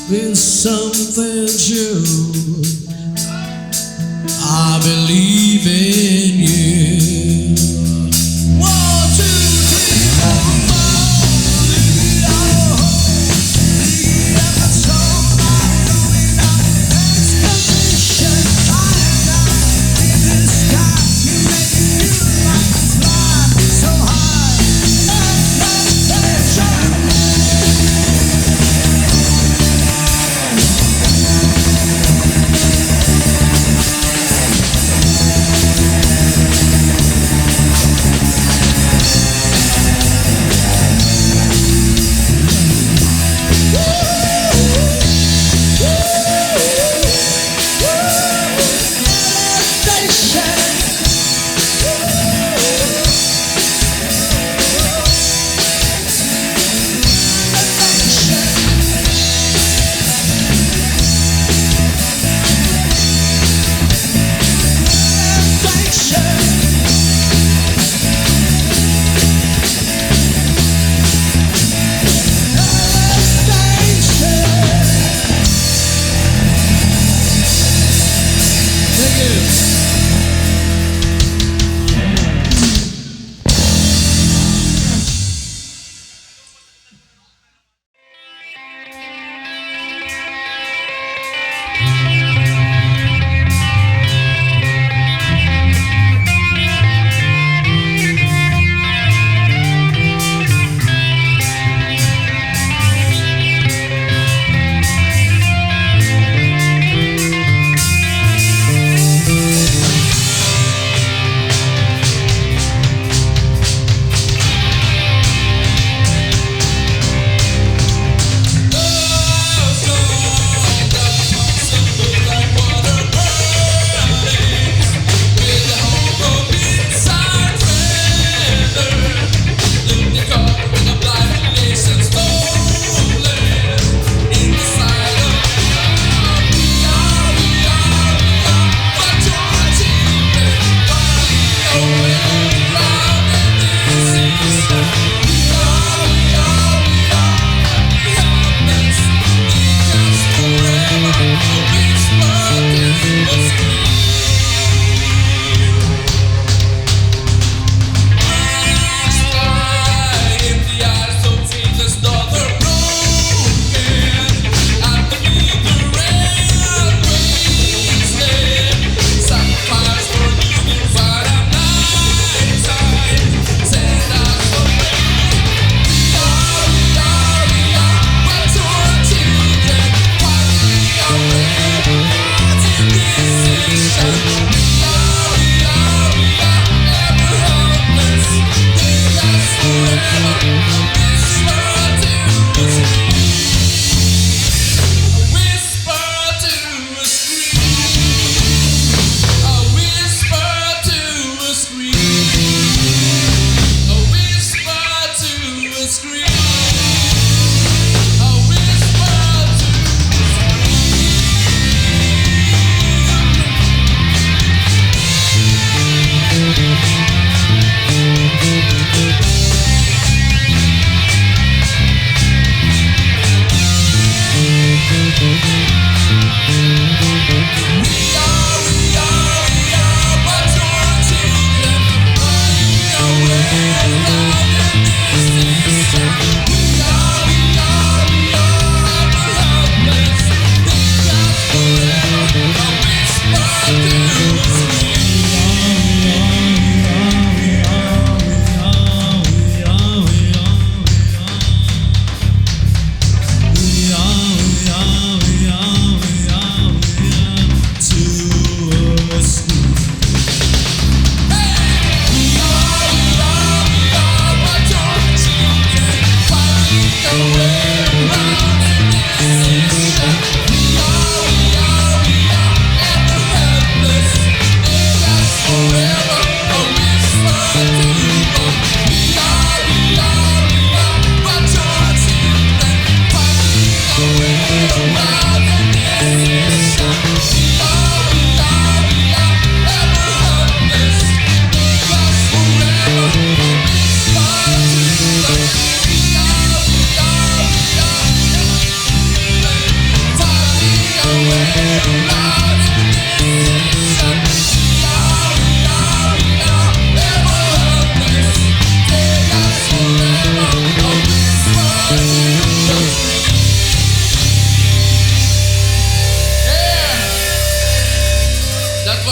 Been something true. I believe in you. One, two, three, four, five. Lead our hope, lead our soul. I'm going on expedition. I'm in the sky. You make me feel like I fly so high. Expedition.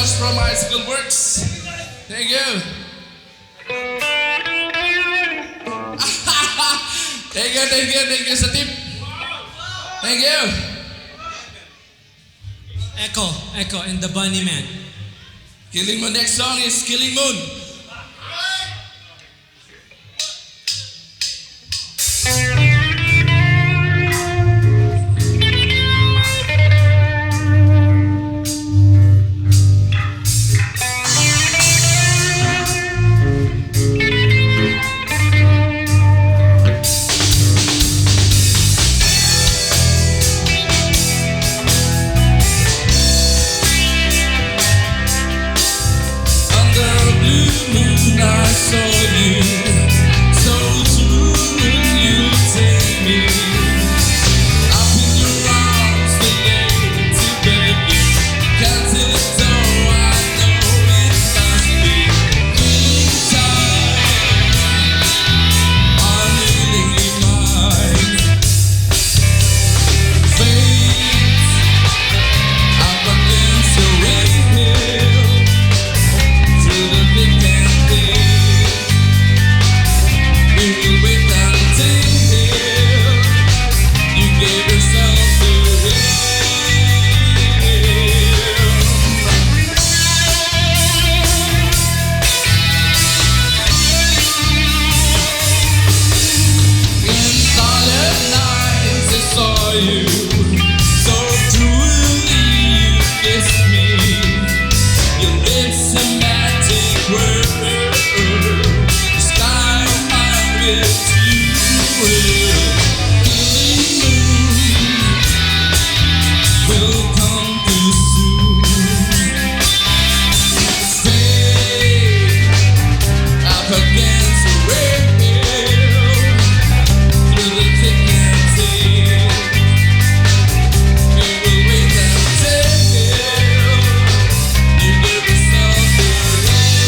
much from High School Works. Thank you. Thank you sa tip. Thank you. Echo, and the Bunny Man. Killing Moon. Next song is Killing Moon. I saw you, so soon you take me up in your arms today to beg you. Can't till it's so I know it must be feeling tired. I'm really mine. Fate up against the windmill through the thick and thin. We will wait until you gave yourself to him. In silent nights I saw you, so truly you kissed me. Your lips a magic word, the sky of mine with you. Killing moon will come too soon. Fade up against the rail through the thick and thin. We will wait until you give yourself to him.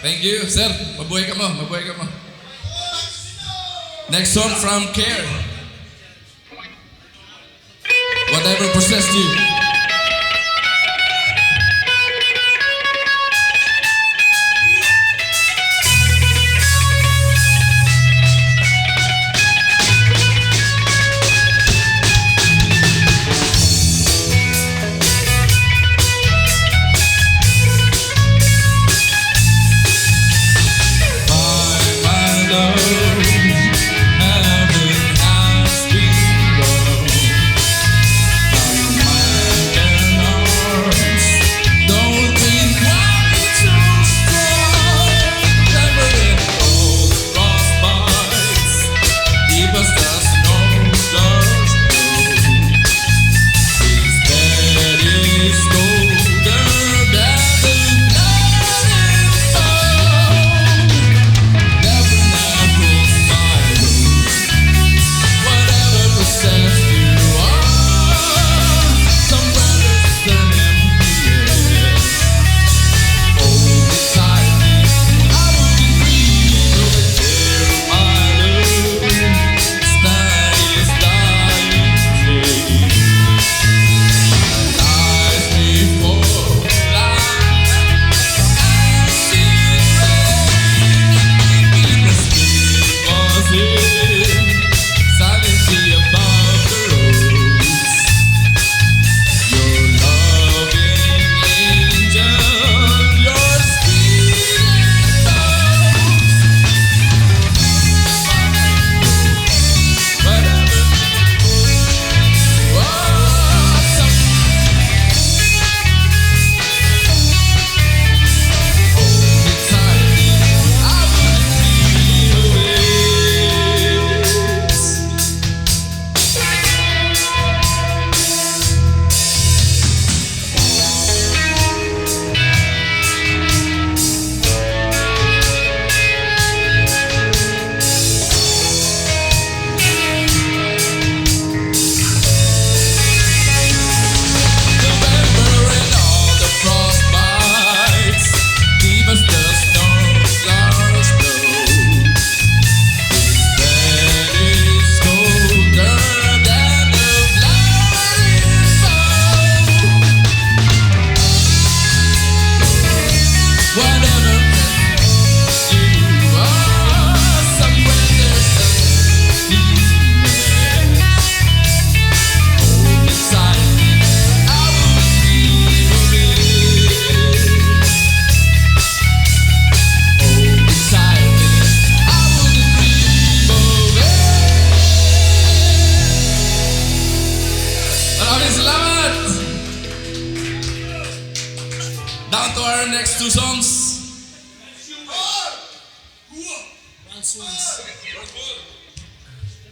Thank you, sir. Mabuhay ka mo, mabuhay ka mo. Next song from Care. Whatever possessed you. Down to our next two songs.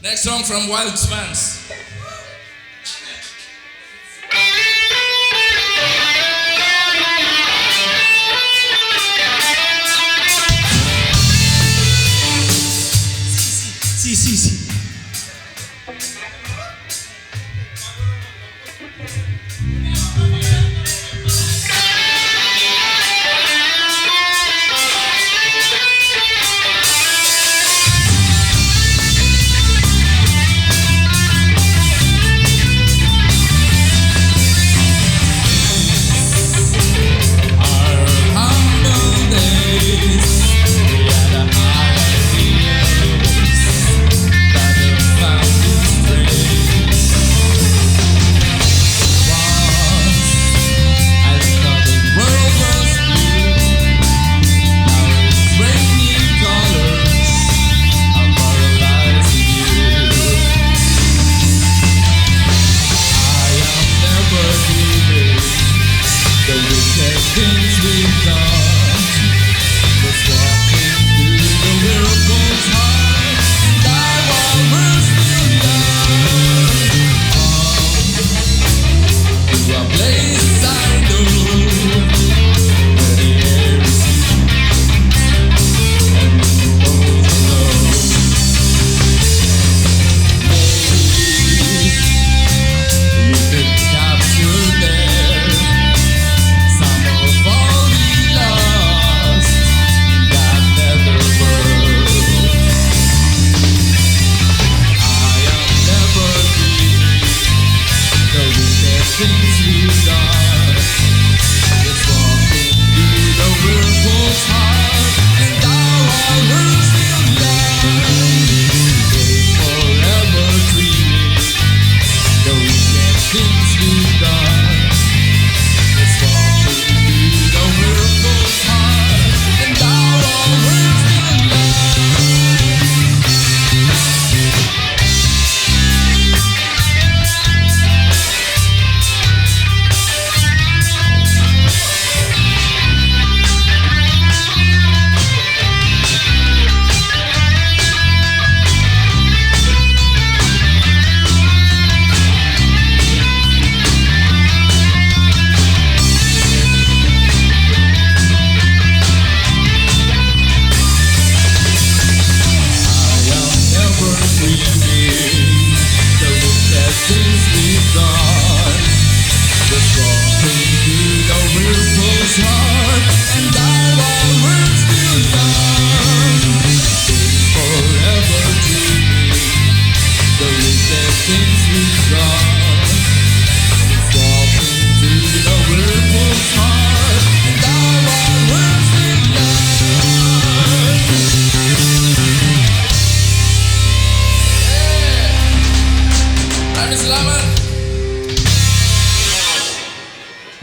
Next song from Wild Swans. Sí. things we've done. It's walking through the whirlpool's heart, and now our words will learn. Forever dreaming the wicked things we've done. It's walking through the whirlpool's heart, and now our words will learn.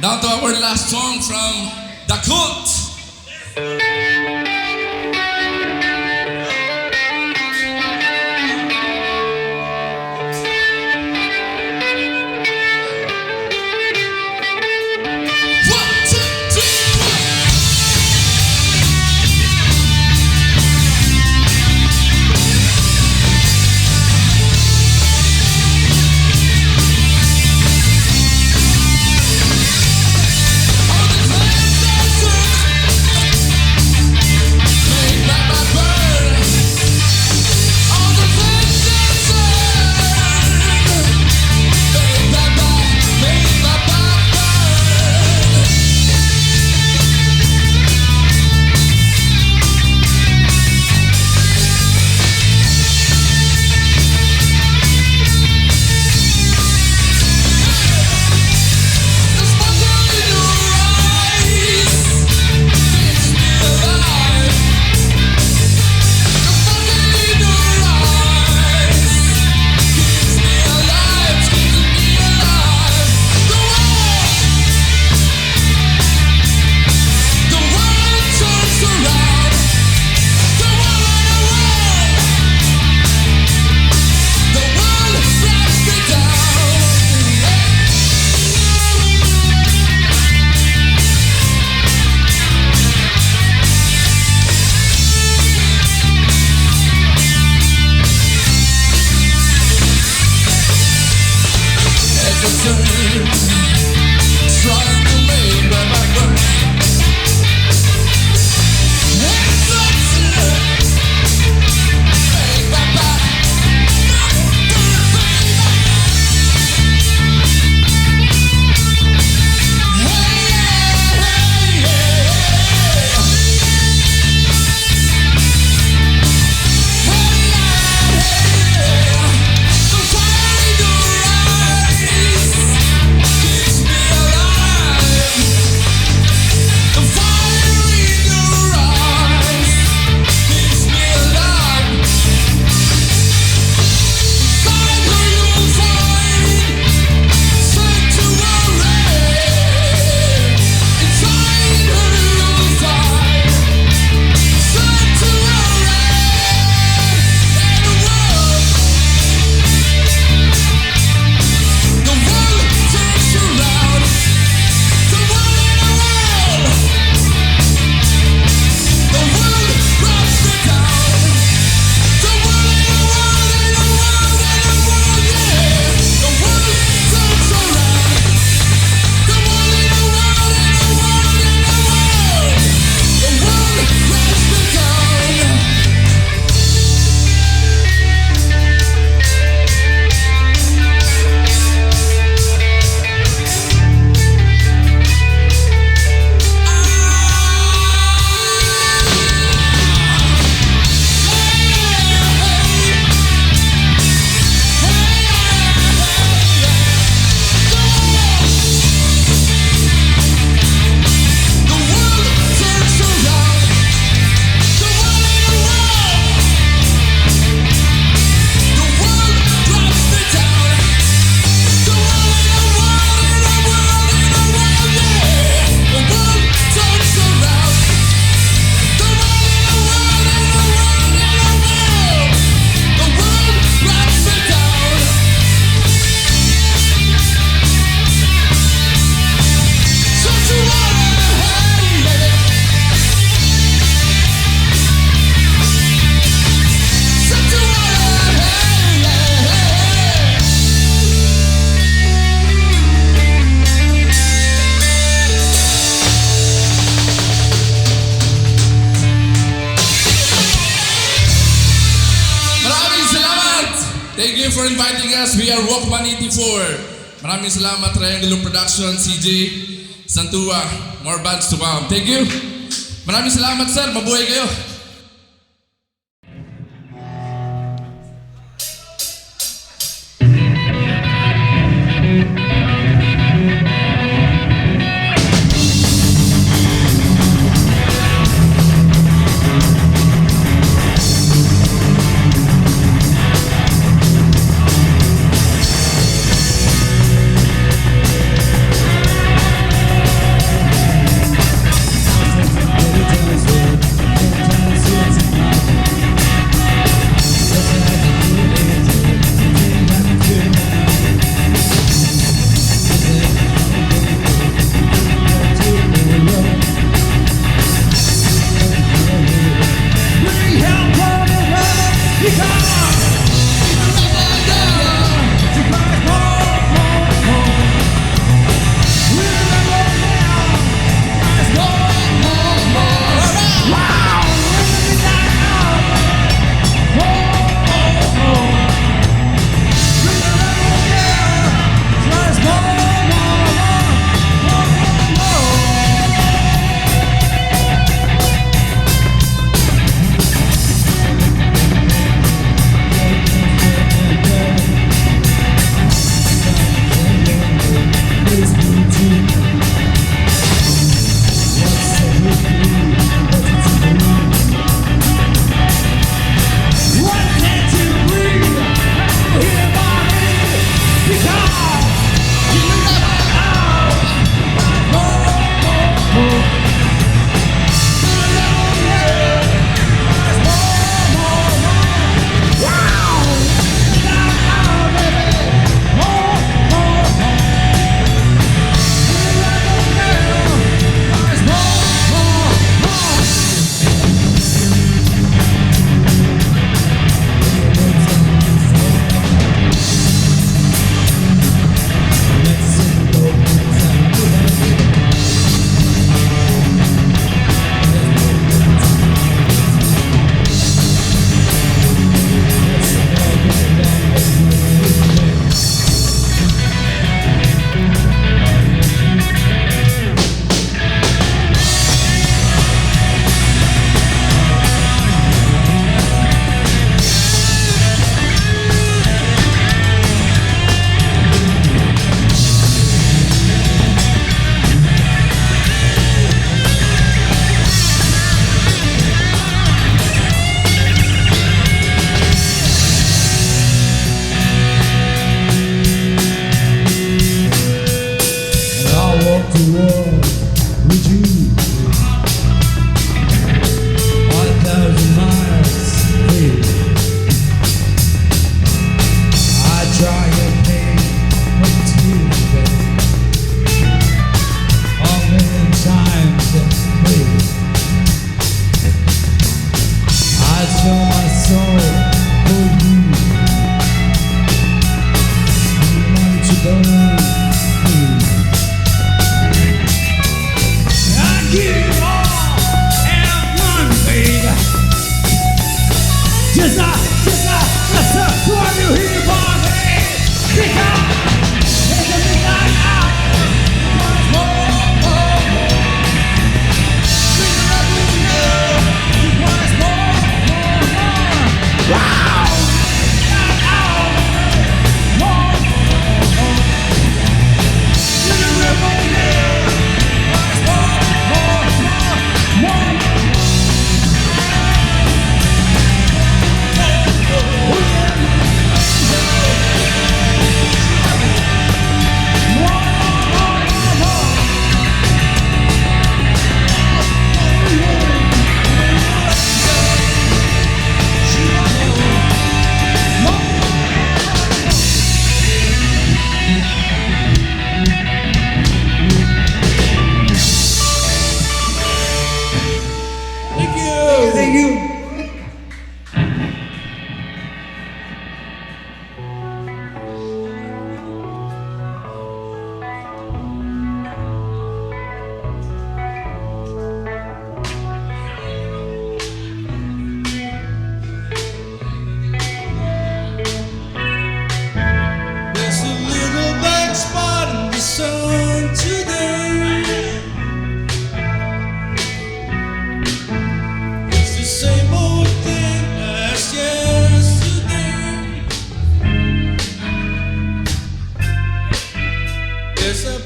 Down to our last song from The Cult. for inviting us. We are Walkman 84. Maraming salamat, Triangular Production, CJ, Santua, more bands to come. Thank you. Maraming salamat, sir. Mabuhay kayo.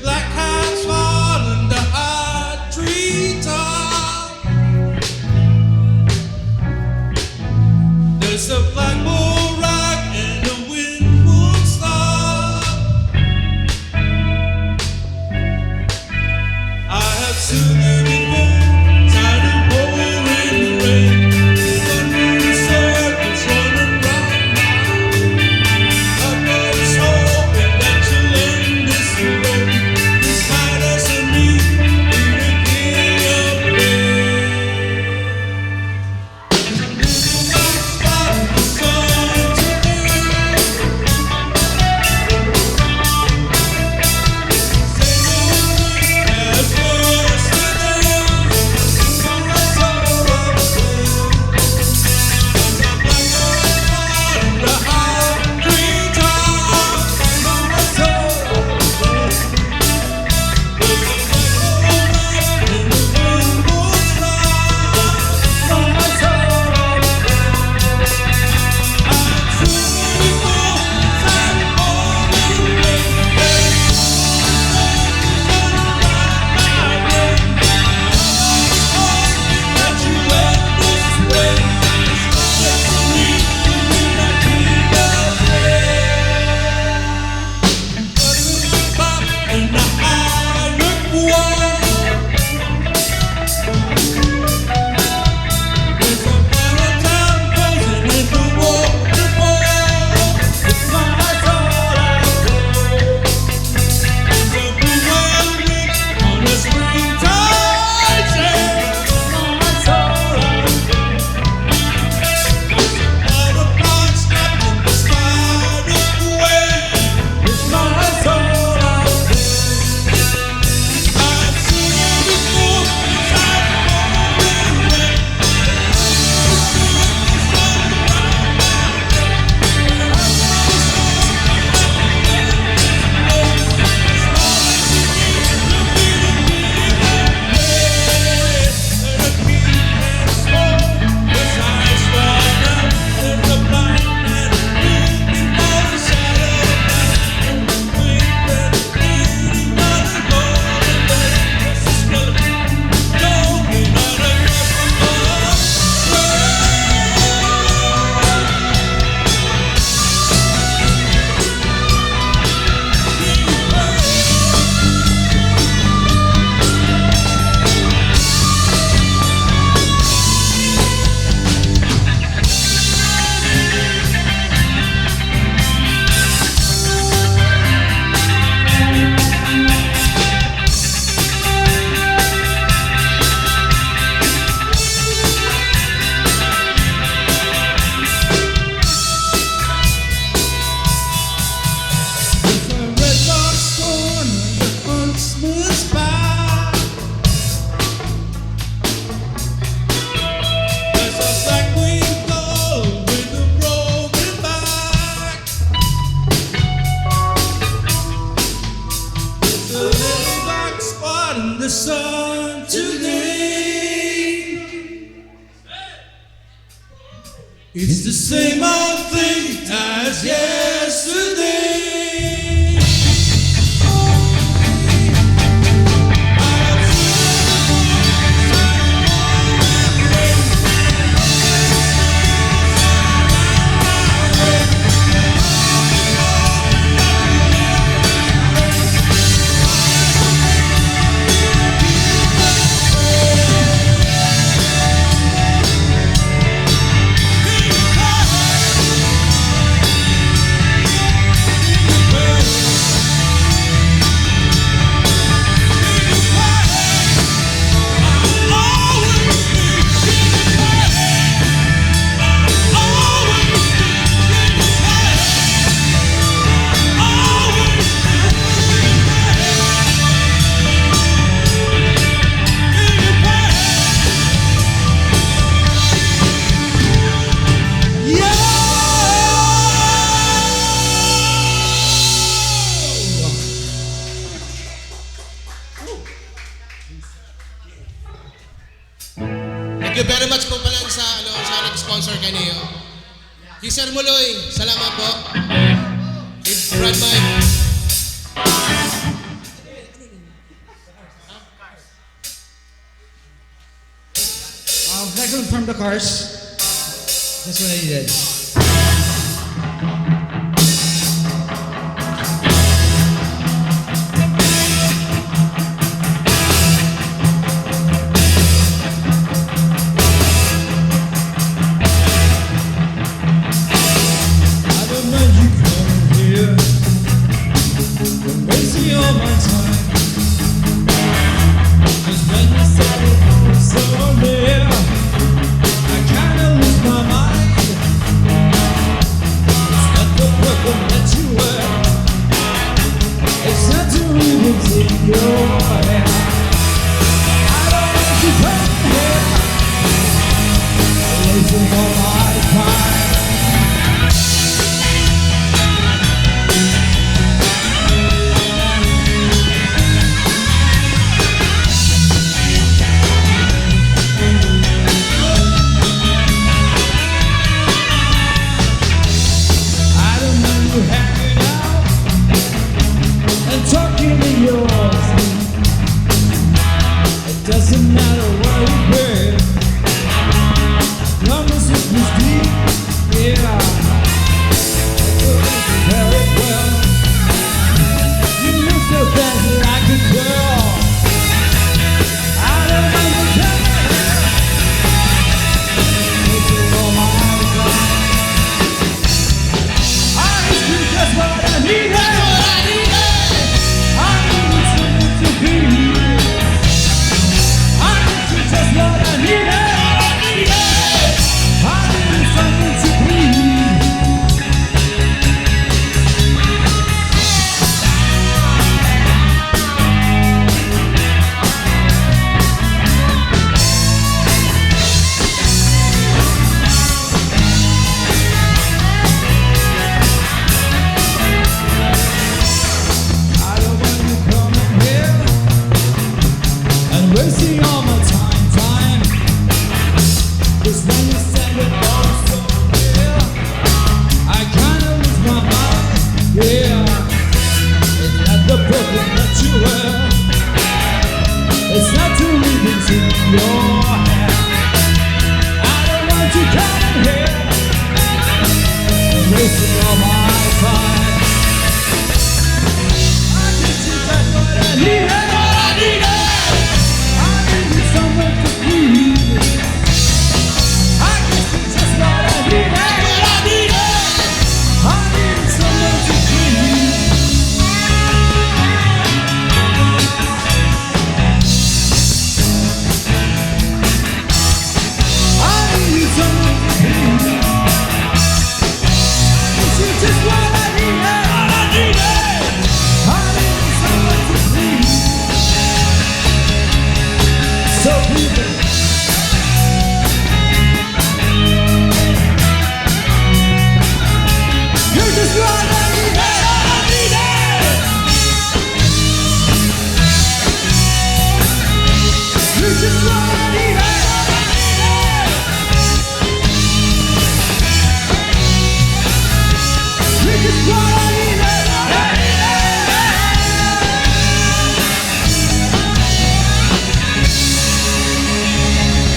black cats fall in the high treetop. There's a black bull rock and the wind won't stop. I have seen it before, tired of pouring the rain. Running circles, running round now. I'm always hoping that you'll end this road. Beside us and me, in the king of rain. Little black spot in the sun today. Say no one as yesterday. So that's all I'll say. There's a black spot in the high treetop. So that's all I'll say. There's a black rock and the wind won't stop. So that's all I'll say. I've seen it before, tired of pouring the rain. The sun today. It's the same old thing as yesterday. Thank you very much po pala sa nag-sponsor kanyo. Si Sir Muloy, salamat po. Kay Brad Mike. Next one from the Cars. That's what I did. I don't know you come here, wasting all my time. 'Cause when you said it was so near, I kinda lose my mind. It's not the problem that you were, it's not to even take your hand. I don't want you come here, wasting all my time. I don't know you hanging out and talking to your sleep. It doesn't matter what you heard, long as it was deep. Yeah, I feel very well. You look so bad like a girl. I don't know you coming here, wasting all my time. I need you just what I need. I need someone to be. I need you just what I need. I need someone to be. I don't want you coming here and wasting all my time. 'Cause when you said it all so clear, I kinda lose my mind. Yeah, it's not the problem that you were, it's not to leave it in your hand. I don't want you coming here and wasting all my time. I need you just what I need. I need someone to breathe. I guess it's just what I need. I need someone to breathe. I need someone to breathe. This is just what I need. I need someone to breathe. So breathe it. You're just what I need. You're just what I need. You're just what I need.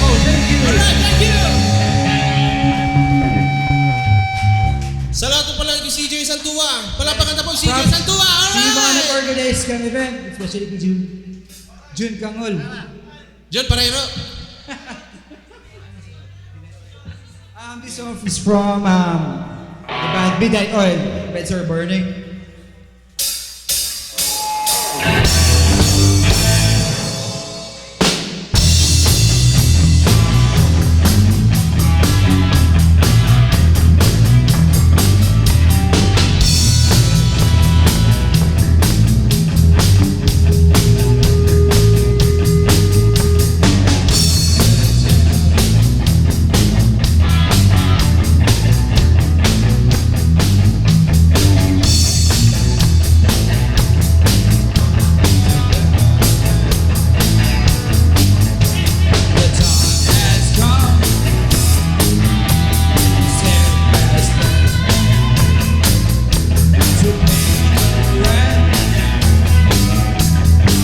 Oh, thank you. Sa lahat po pala kay CJ Santua. Palapakan na po CJ Props. Santua. Hindi ba Alright! nag-organize kang event, especially kay June Kangol. John Parero. This song is from the band Midnight Oil. Beds Are Burning.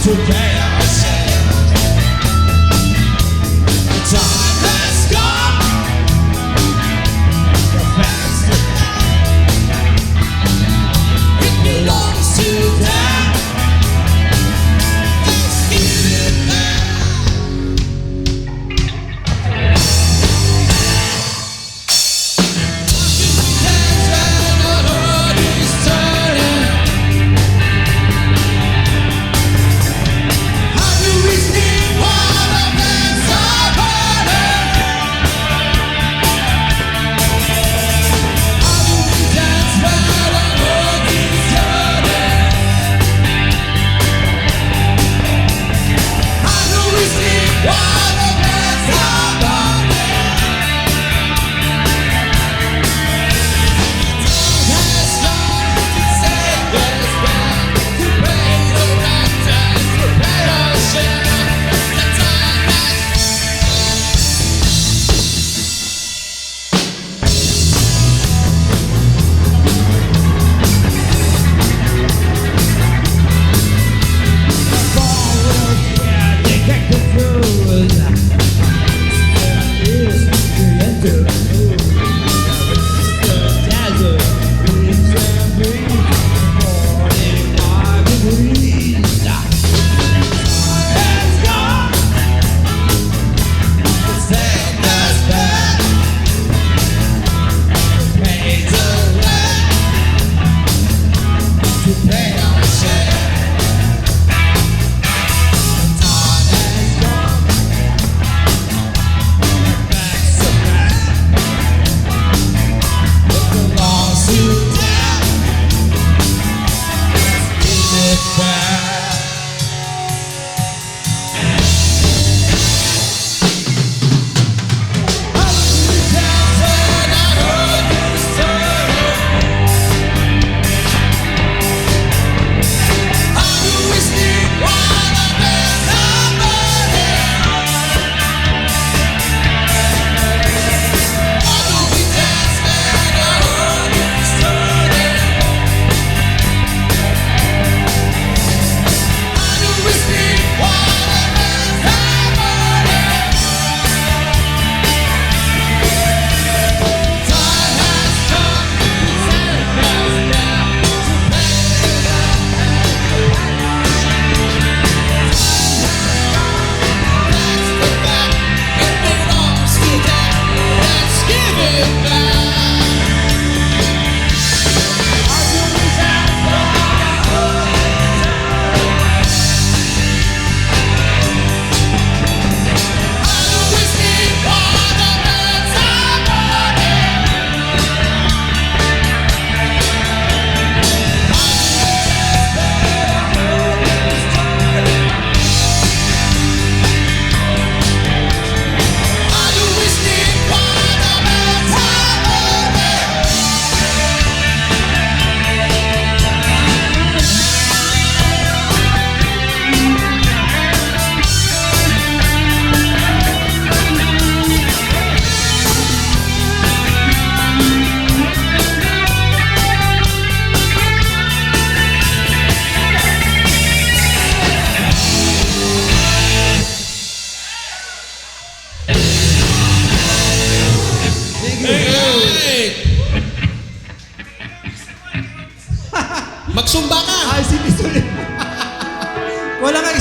Today I say the time has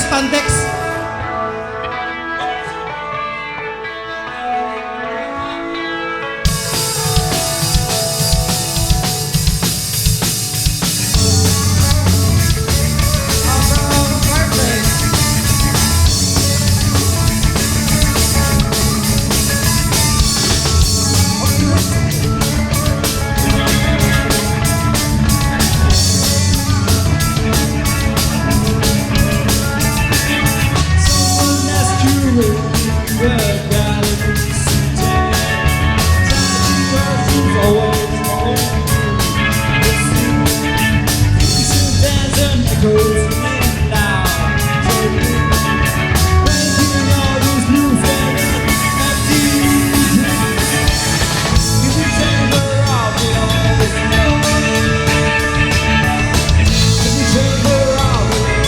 spandex. Someone asked you where galaxies today. Time always there's an echoes loud. Breaking all these blues and empty. You can chamber of the always know. You can chamber of the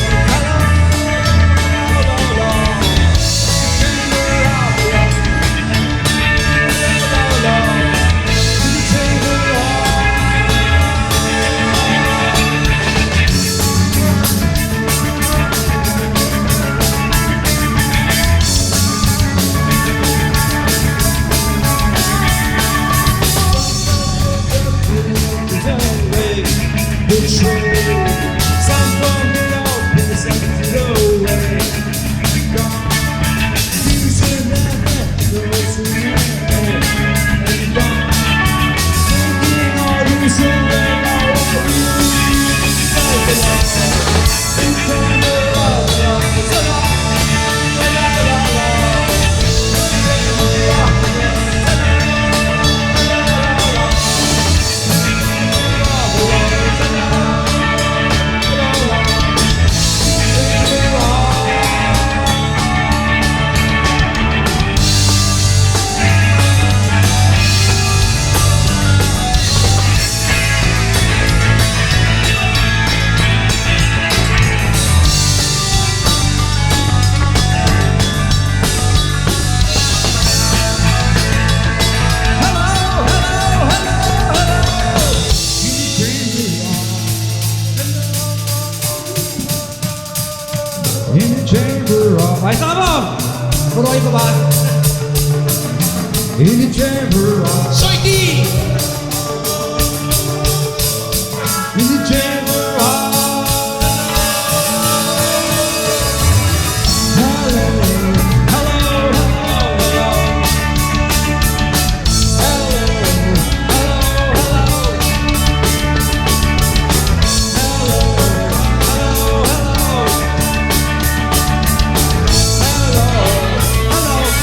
In the chamber of... Ay, sama! Puruin ko ba? In the chamber of... Soy D! In the chamber of... Hello, hello, hello, hello. Hello, hello, hello.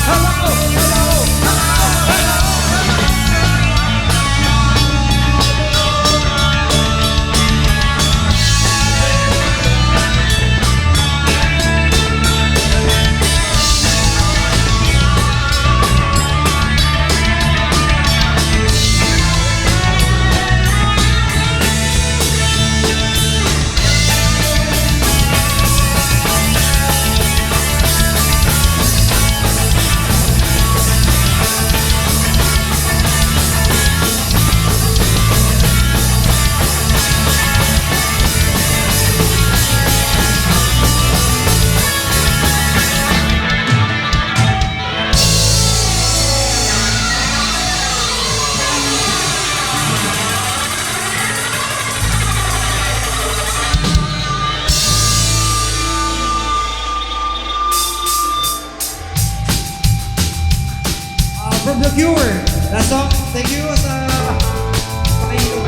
Hello, hello, hello. From The Cure. That's all. Thank you sa pakikinig.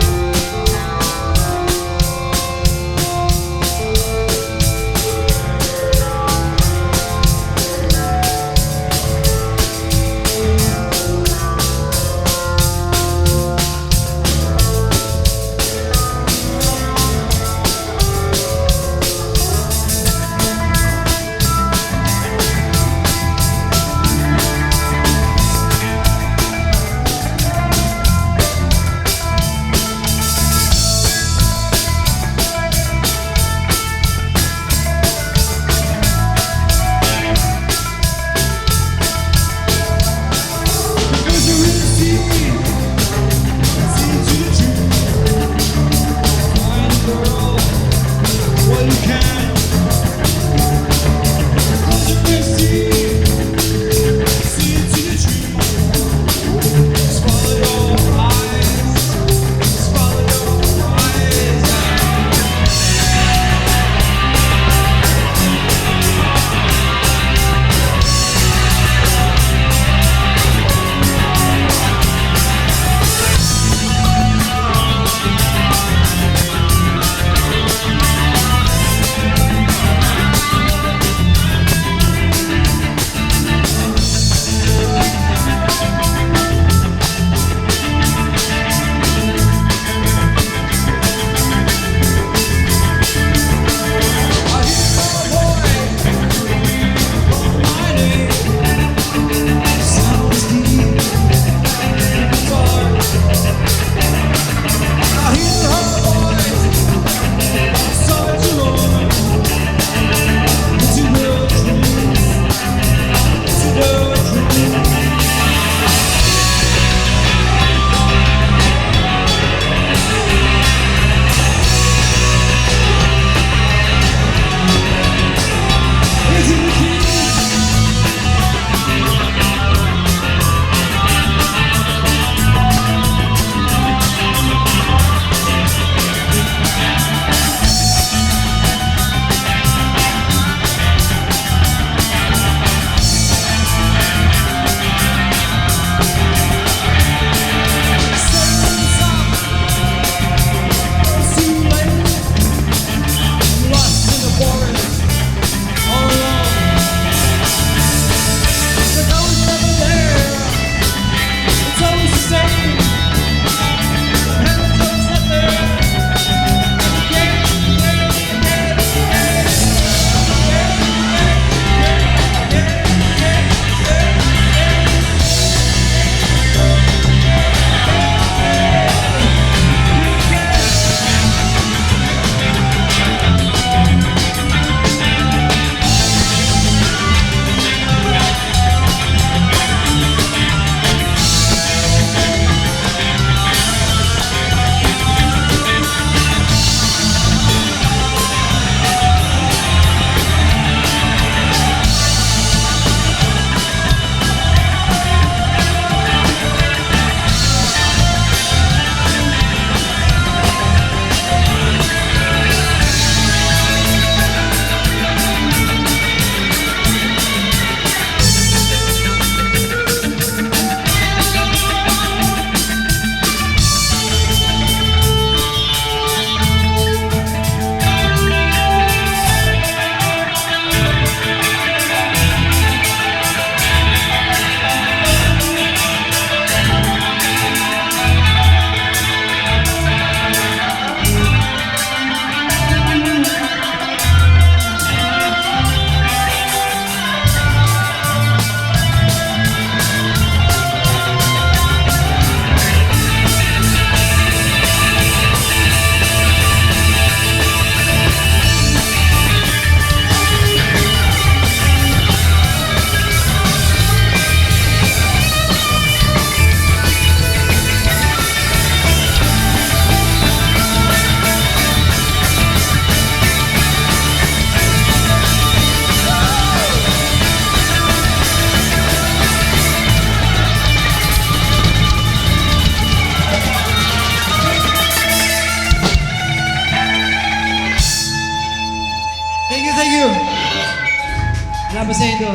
Salamat sa inyo.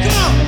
Come on!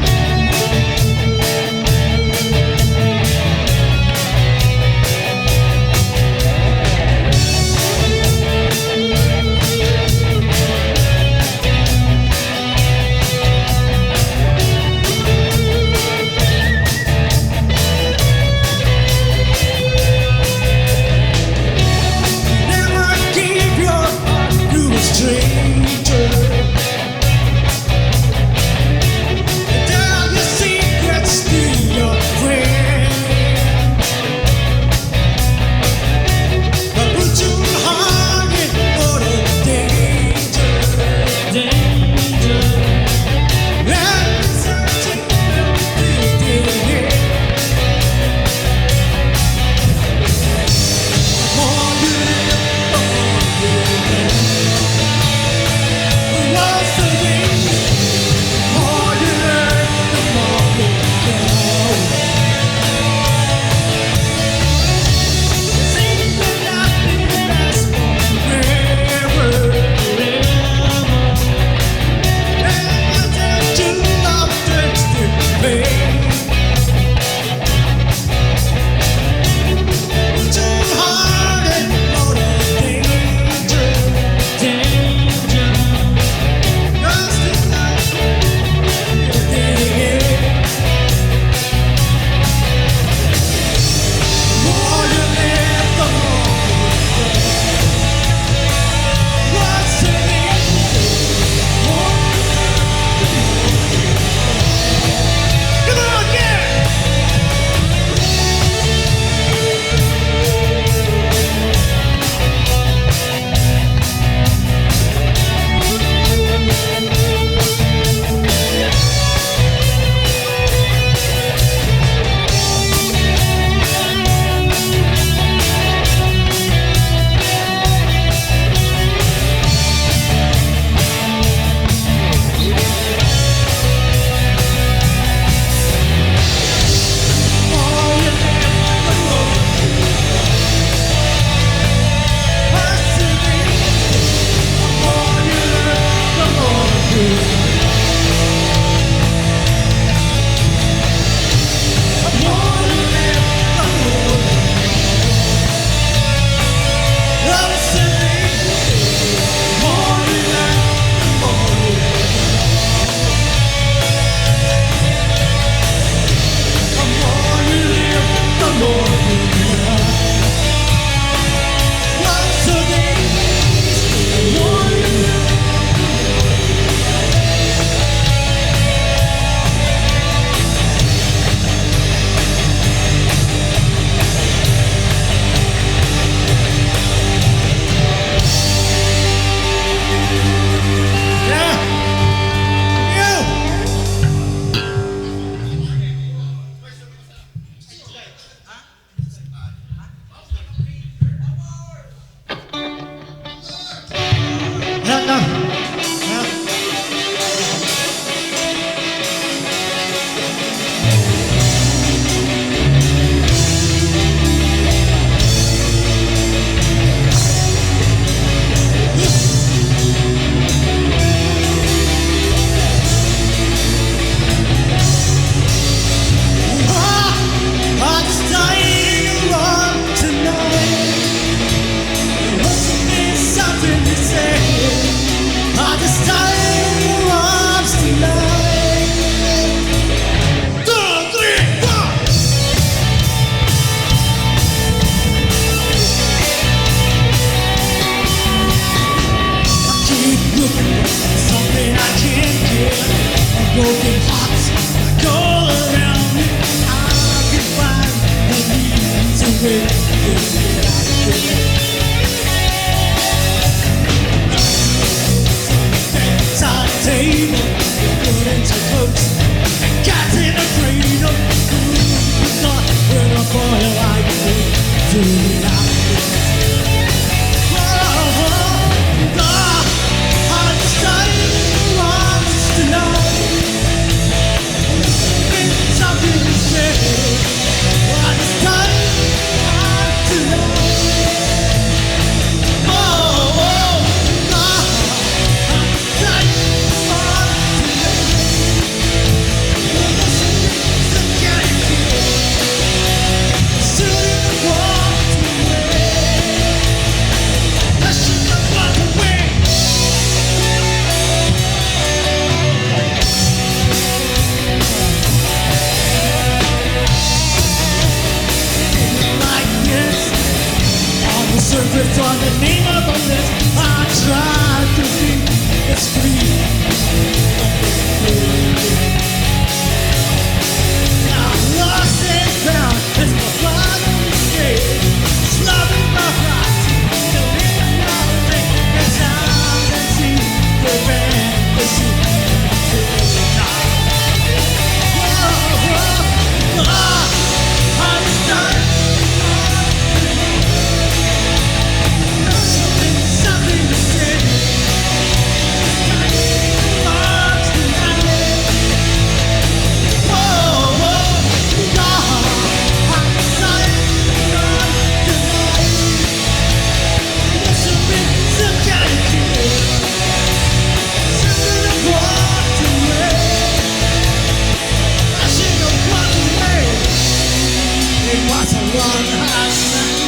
one hot night.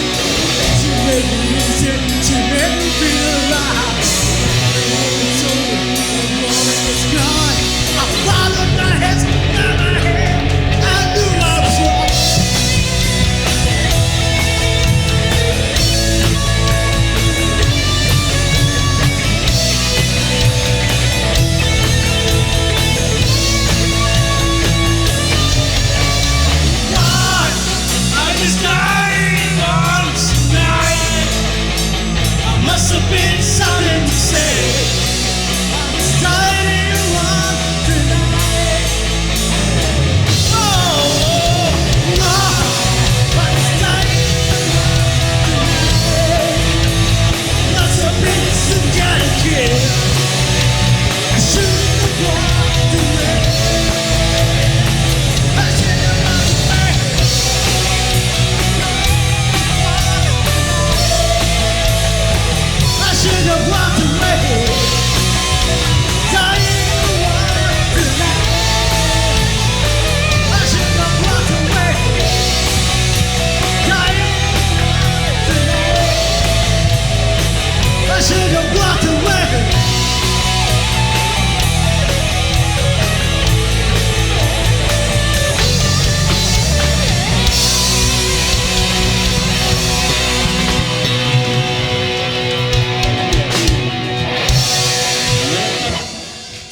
She made me easy, she made me feel right. So the morning was gone. I followed my head, now my head. I knew I was wrong. I was dying on tonight. I must have been something to say. I was dying on tonight. Oh, no. I was dying tonight. Must have been some kind of kid. I shouldn't have walked away. I should have walked away. I should have walked away. Dying tonight. I should have walked away. Dying tonight. I should have walked away.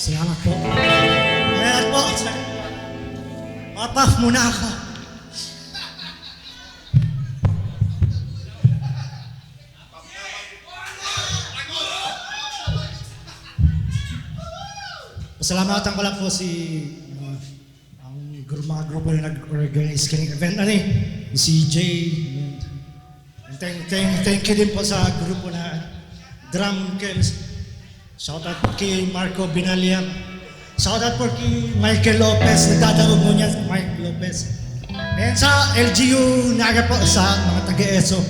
Salamat po. Salamat po. Mataf muna ako. Pasalamatan ko lang po si ang mga grupo na nag-organize kaning event na si CJ. And thank you din po sa grupo na Drum Camps. Shoutout po kay Marco Binaliam. Shoutout po kay Michael Lopez. Nagdadaog mo niya, Mike Lopez. And sa LGU Naga po sa mga taga-ESO.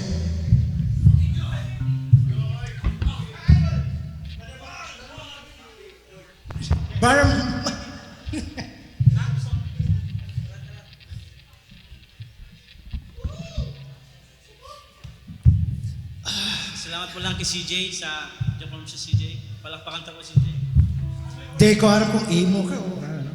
Parang... Salamat po lang kay CJ sa Japan sa CJ. Palakpakan tayo CJ. Di ko alam kung emo ka o ano.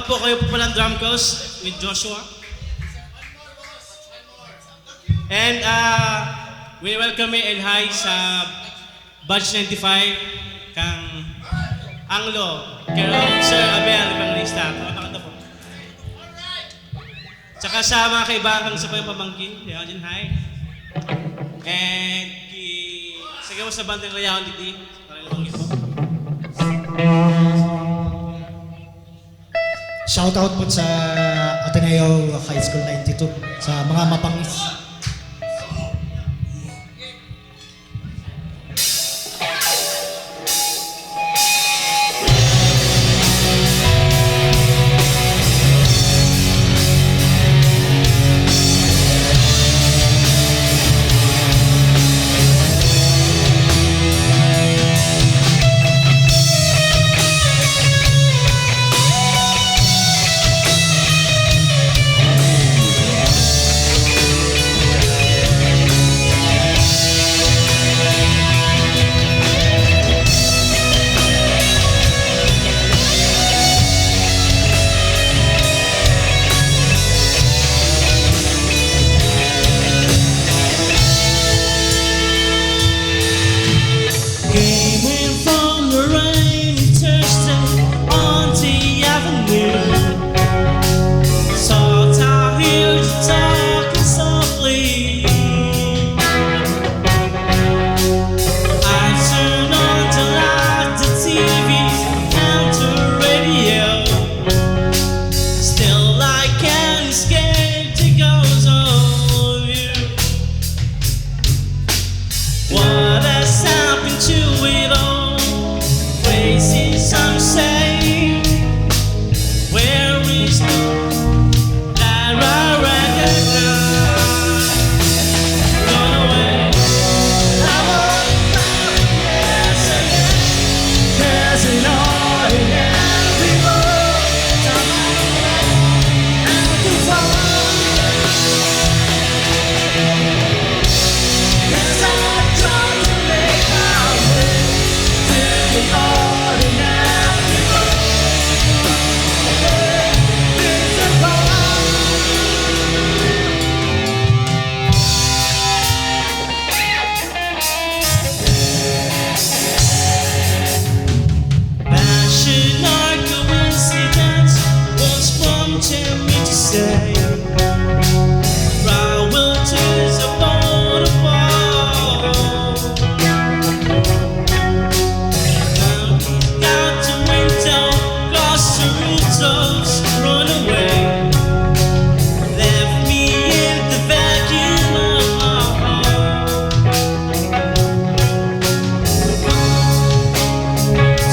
Baka po kayo po palang drum course with Joshua. And we welcome and hi sa Batch 95 kang Anglo, care of Sir Abel Evangelista. Pakakanta po. Tsaka sa mga kaibahan sa kayong pamangkin, dyan hi. And sige mo sa bandang Rayawan Diti. Parang po. Shoutout po sa Ateneo High School 92 sa mga mapangis. Came in from the rain, Thursday on the avenue. Thought I heard you talking softly. I turned on the light, the TV, and the radio. Still I can't escape the ghost of you. What has happened to it all? Places I'm saying, where is that I recognize? Gone away. I won't yes again. There's an ordinary world. And the fire. Yes, I try to make my way to the ordinary world. It's a fire. Passion or coincidence was from me to say. Priorities upon a wall. Out the window, cross the rooftops, run away. Left me in the vacuum of my heart.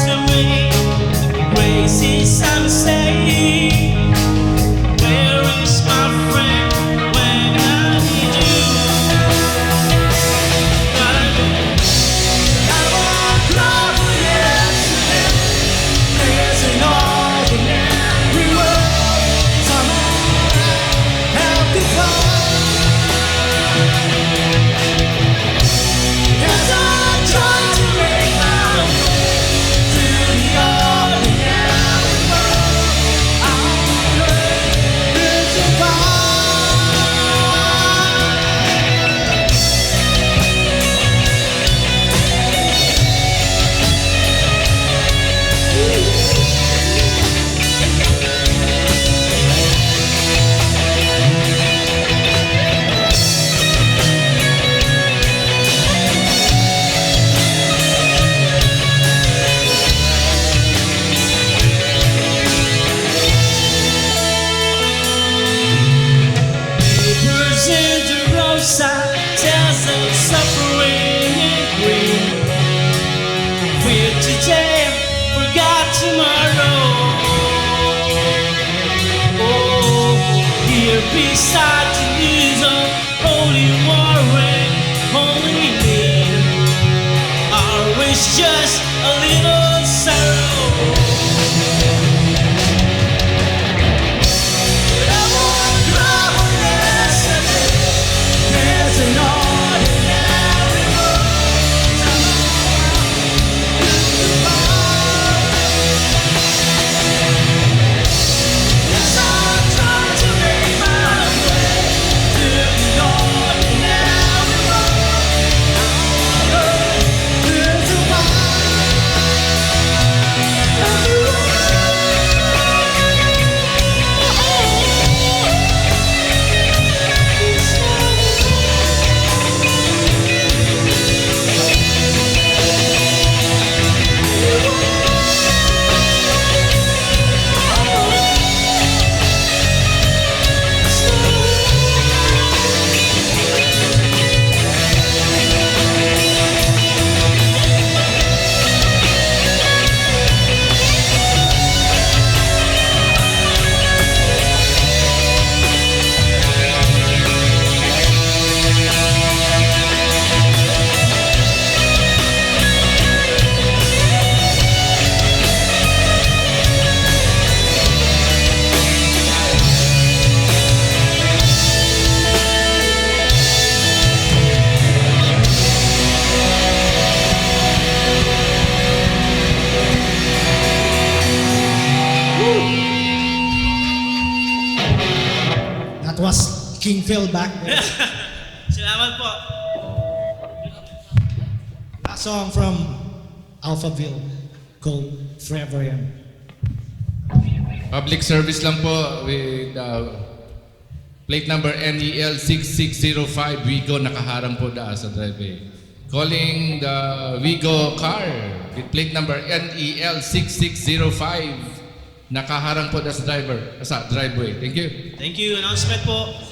To me, graces I'm saying, where is my friend when I need you? I won't cry for yesterday. There's an ordinary world. Somehow help to find. As I try to make my way to the ordinary world, I'm ready to find. Papers in the roadside tells of suffering and grief. Fear today, forgot tomorrow. Oh, here beside the news of holy war and holy me. I wish just a little sorrow. I won't cry for yesterday. There's an ordinary world. Somehow King Phil back there. Salamat po. Last song from Alphaville called Forever Young. Public service lang po with plate number NEL 6605 Wigo nakaharang po sa driveway. Calling the Wigo car with plate number NEL 6605 nakaharang po sa driveway. Thank you. Thank you. Announcement po.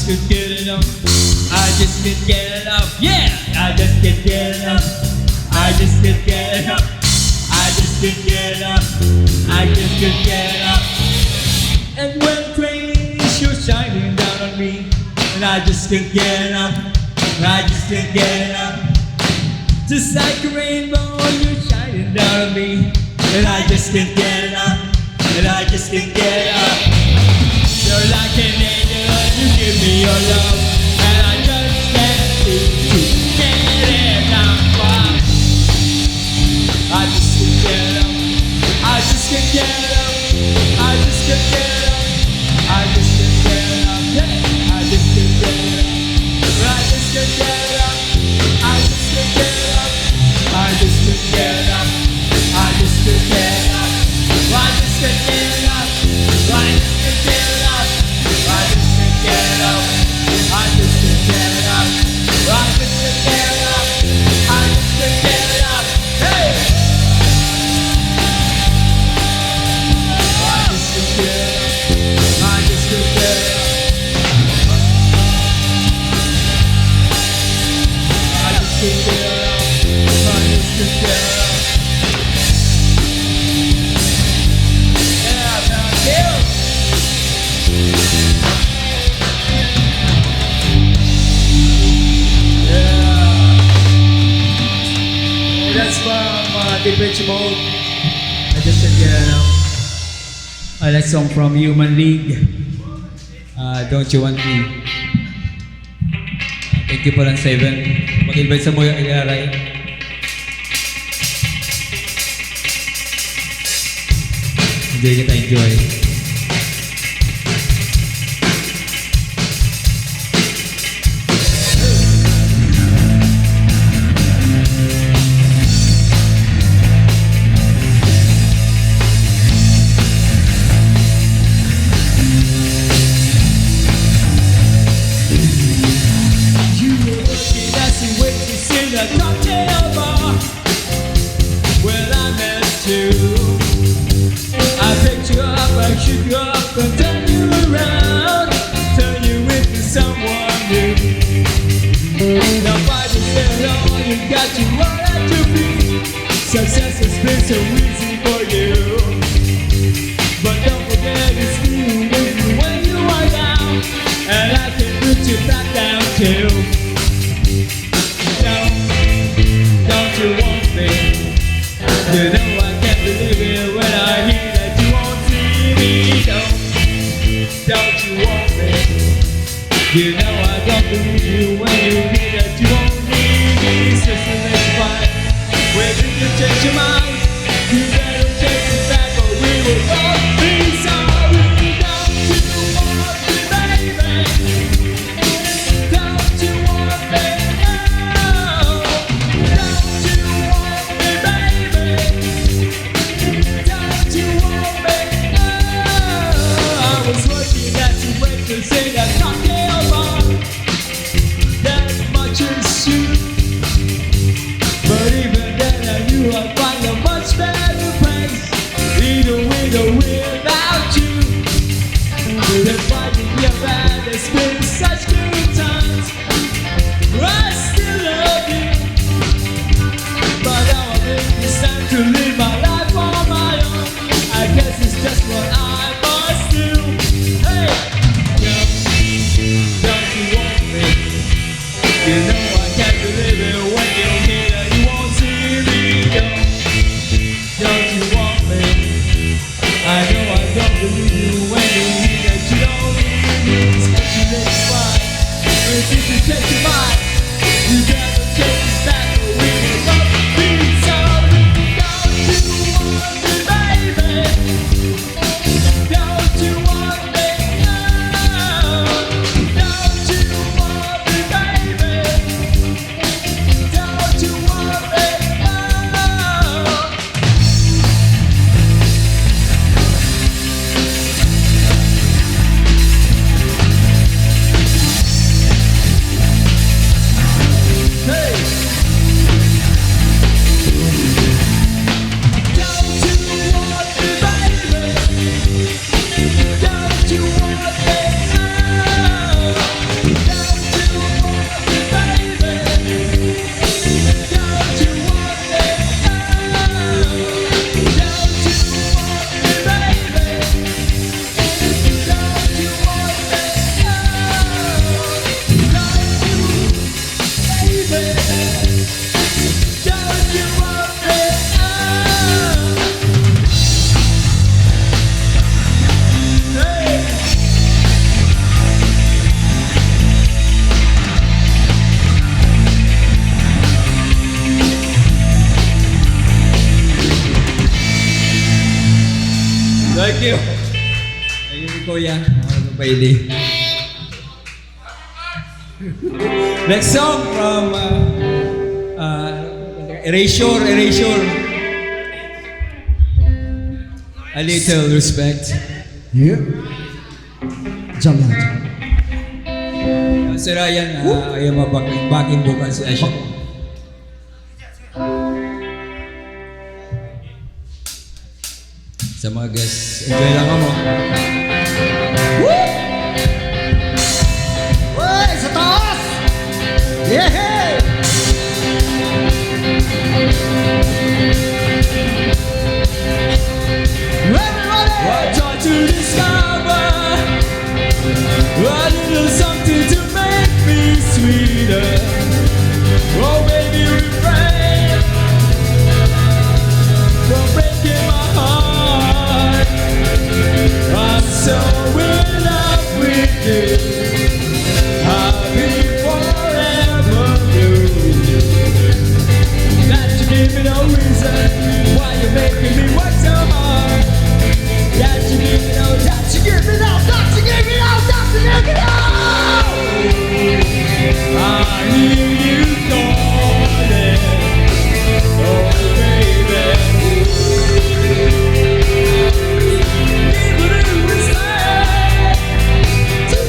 can't get enough. I just can't get enough. Yeah, I just can't get enough. I just can't get enough. I just can't get enough. I just can't get enough. And when praise you're shining down on me, and I just can't get enough. I just can't get enough. Just like a rainbow, you're shining down on me, and I just can't get enough. And I just can't get enough. You're like an angel, you give me your love, and I just can't seem to get enough. I just can't get enough. I just can't get enough. I just can't get enough. I just can't get enough. Yeah. I just can't get enough. I just can't get enough. I just can't get enough. I just can't get enough. I just can't get enough. I just can't get enough. I just can't get enough. I just can't get enough. I just can't get enough. I just can't get enough. I just can't get enough. Hey! I just can't get enough. I just can't get enough. I just can't get enough. I just can't get enough. Yeah, thank you. Yeah. That's from Depeche Mode. I just can't get enough. I like song from Human League. Don't You Want Me. Thank you po lang, Seven. Mag-invite sa Moyo Ilaray. Enjoy kita, enjoy. You were working as a waitress in a cocktail bar. Well, I met you. I picked you up, I shook you up and turned you around. Turn you into someone new. Now fighting still on, you got you all at your feet. Success has been so easy for you. But don't forget it's me with you when you are down. And I can put you back down too. Don't you want me? You know I can't believe it when I hear that you won't see me. Don't you want me? You know I don't believe you when you hear that you won't need me. Sister, let's fight. When did you change your mind? You better change it back or we will both be sorry. Don't you want me, baby? Don't you want me? No. Don't you want me, baby? Don't you want me? No. I was working as a waitress in a cocktail bar. That much is true. But even then I knew I'd find a much better place. Even with or without you. That's why you're bad. It's been such good times. I still love you. But now I think it's time to live my life on my own. I guess it's just what I must do. Hey, don't you want me? You know I can't believe it when you're here. You won't see me. Don't you want me? I know I don't believe you when you're here. That you don't need me. Especially let you find. If you can take your mind, you better take it back or we will both be sorry. Don't you Thank you. Thank you, Kuya. Mga kapaili. Next song from Erasure. A little respect. Yeah. Jump out. Si Ryan, ayaw mabacking vocal si Asha. Sa mga guests, enjoy lang mo. Uy, sa taas! Yeah! Everybody! I try to discover a little something to make me sweeter. Oh, baby, refrain from breaking my heart. I'm so in love with you. I'll be forever blue. That you give me no reason why you're making me work so hard. That you give me no, that you give me no, that you give me no, that you give me no. I hear you calling, oh baby. Give it a respect to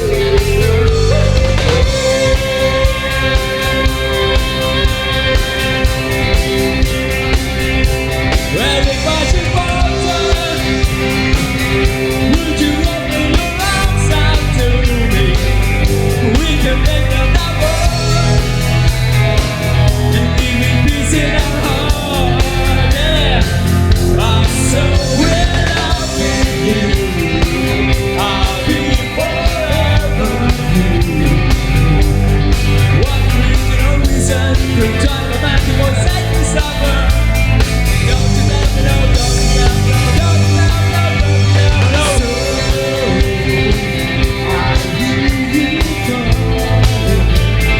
well, if I should falter, would you open your arms out to me? We can make a double and give me peace in our heart. Yeah, I'm so in love with you. I'll be forever you. What reason or reason to try to make you more safe and suffer? Don't you let me know, don't you let me know, don't you let me know, don't you let me know. I hear you calling, baby.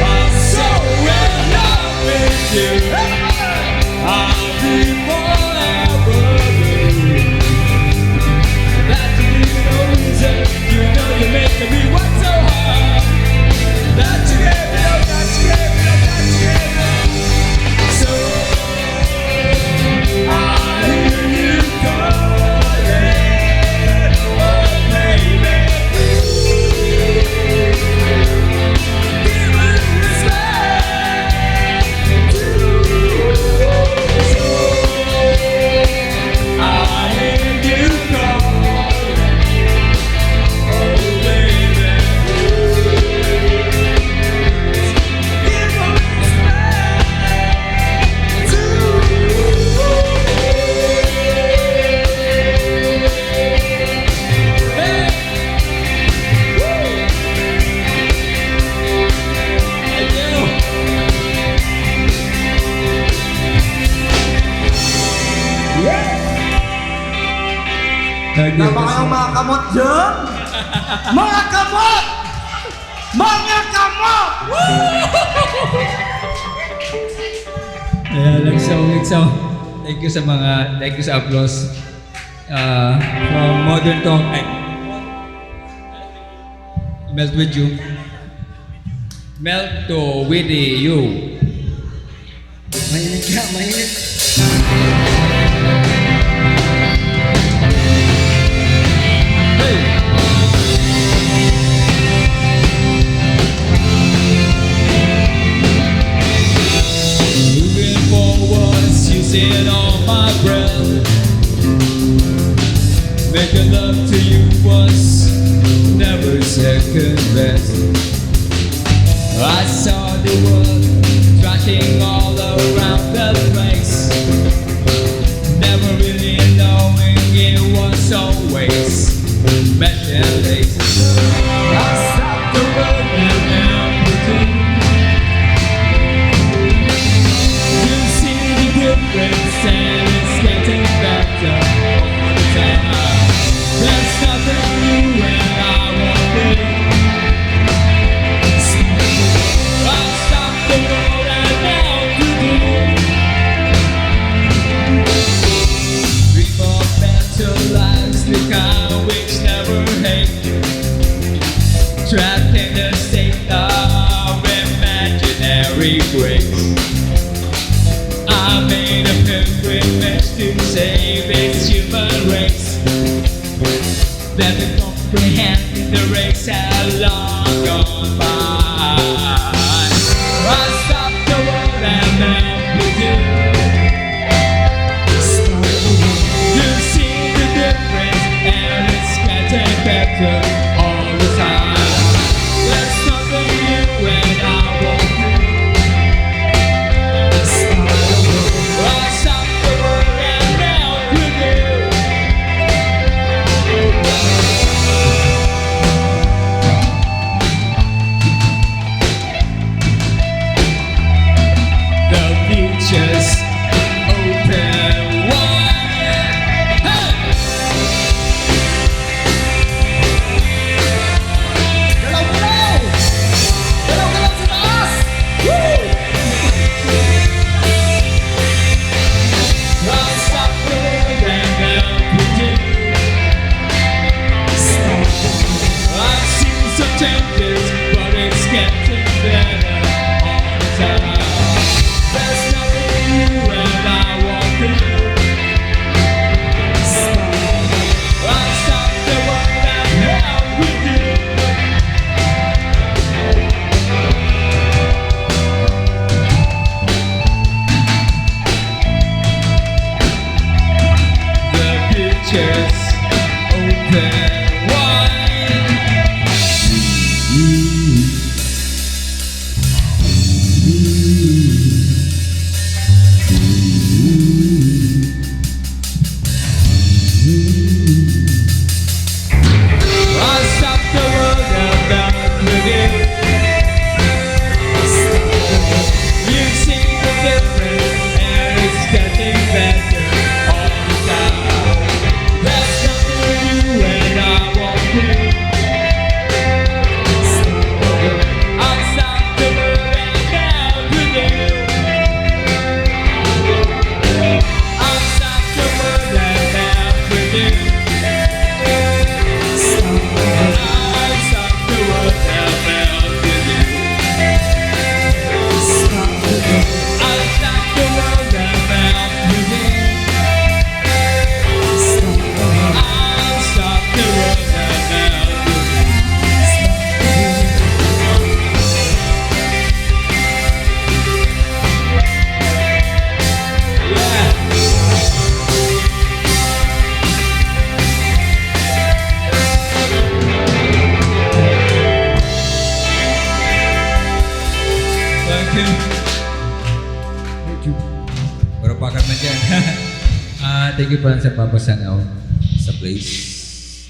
I'm so in love with you. I'll be forever blue. That you give me no reason. You know you're making me work so hard. That you gave me no, that you gave me no, that you gave me no. So I hear you calling, oh baby. Give it respect to I hear you calling, oh baby. Give it respect to hey. Woo. Thank you. Thank you. Napakayang mga kamot dyan! Mga kamot! Mga kamot! Yeah, next song. Thank you sa applause. From Modern Talk, Melt with you. Melt to with you. Mainit ka, mainit. Hey! Moving forwards, you sit on my breath. Making love to you was never second best. I saw the world trashing all around the place, never really knowing it was always measure lace. I stopped the world and regrets. I made a pilgrimage to save its human race. Never comprehend the race had long gone by. I stopped the world and then began. You see the difference and it's getting better all the time. There's nothing new and I won't do. I stopped the world and now with you. The future's open wide. Hey! I'll stop the world and help you. I've seen some changes, but it's getting better all the time. There's nothing new and I won't do. I'll stop the world and help you. The future's open wide. I'll stop the world and back with you. You've seen the difference and it's getting better all the time. There's nothing new and I won't do. I'll stop the world and back with you. I'll stop the world and back with you. I'll stop the world and back with you. I'll stop the world and back with you. I'll stop the world and back with you. Yeah. Thank you. Parapakan na dyan. Thank you po sa papasanaw sa place.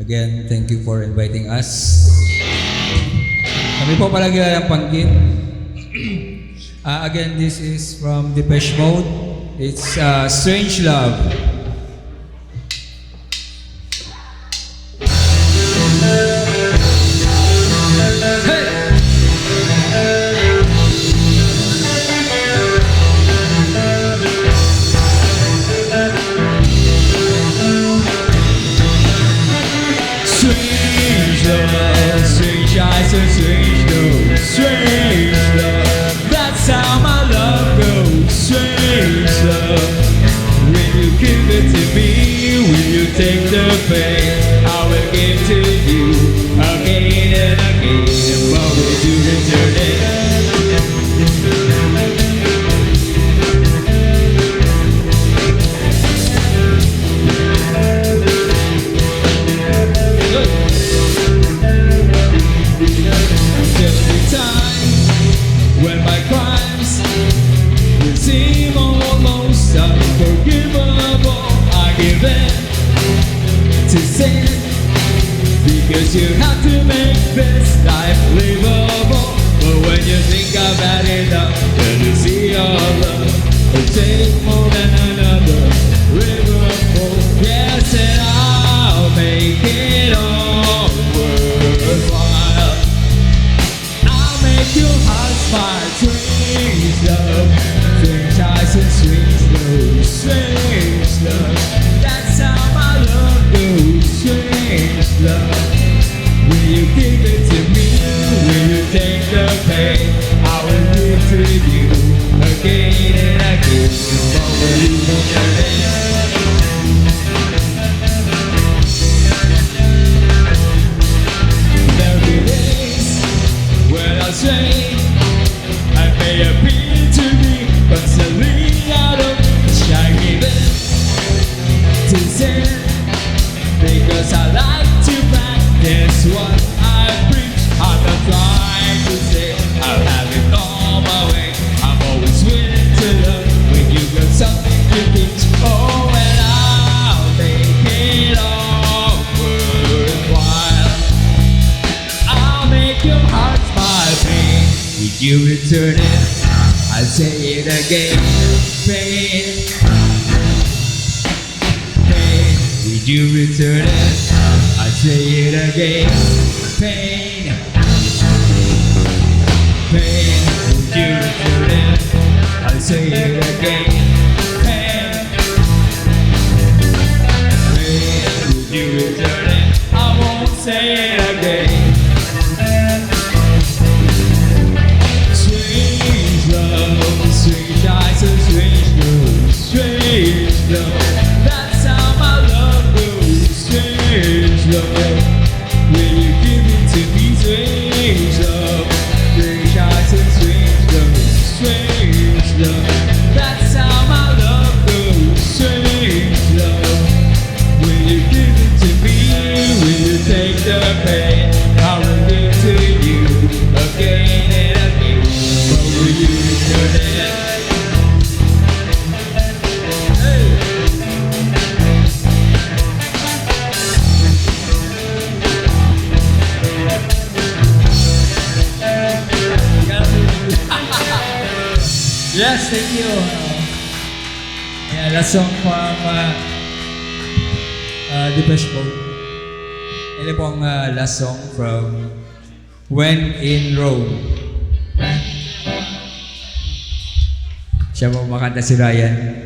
Again, thank you for inviting us. Kami po palagi ang panggit. Again, this is from Depeche Mode. It's Strange Love. Strange love, strange eyes and strange nose, strange love. That's how my love goes. Strange love. When you give it to me, will you take the pain? I will give to you again and again. And what will you return it? Every time when my crimes will seem almost unforgivable, I give in to sin because you have to make this life livable. But when you think I've had enough, then you see your love will take more than another river flow. Yes, and I'll make it all worthwhile. I'll make your heart smile. Strange love, strange eyes and strange love, strange love. That's how my love goes. Strange love. Will you give it to me? Will you take the pain? I will give to you again and again. What will you turn in? There'll be days when I'll say I may appear to be constantly out of reach. I give it to sin because I like to practice what I preach. I'm not trying to say I'll have it all my way. I'm always willing to learn when you got something to teach. Oh, and I'll make it all worthwhile. I'll make your heart smile, pain. Would you return it? I'll say it again, pain. Pain, would you return it? I'll say it again, pain. Pain, would you return it? I'll say it again, pain. Pain, would you return it? I won't say it again. Strange love, strange eyes and strange love, strange love. That's how my love goes. Strange love, will you give it to me? Strange love, strange eyes and strange love, strange love. That's how my love goes. Strange love, will you give it to me? Will you take the pain? I will give to you again and again. What will you return it? Yes, thank you. Yeah, that's song from Depeche Mode. Ito pong last song from When in Rome. Siya po makanta si Ryan.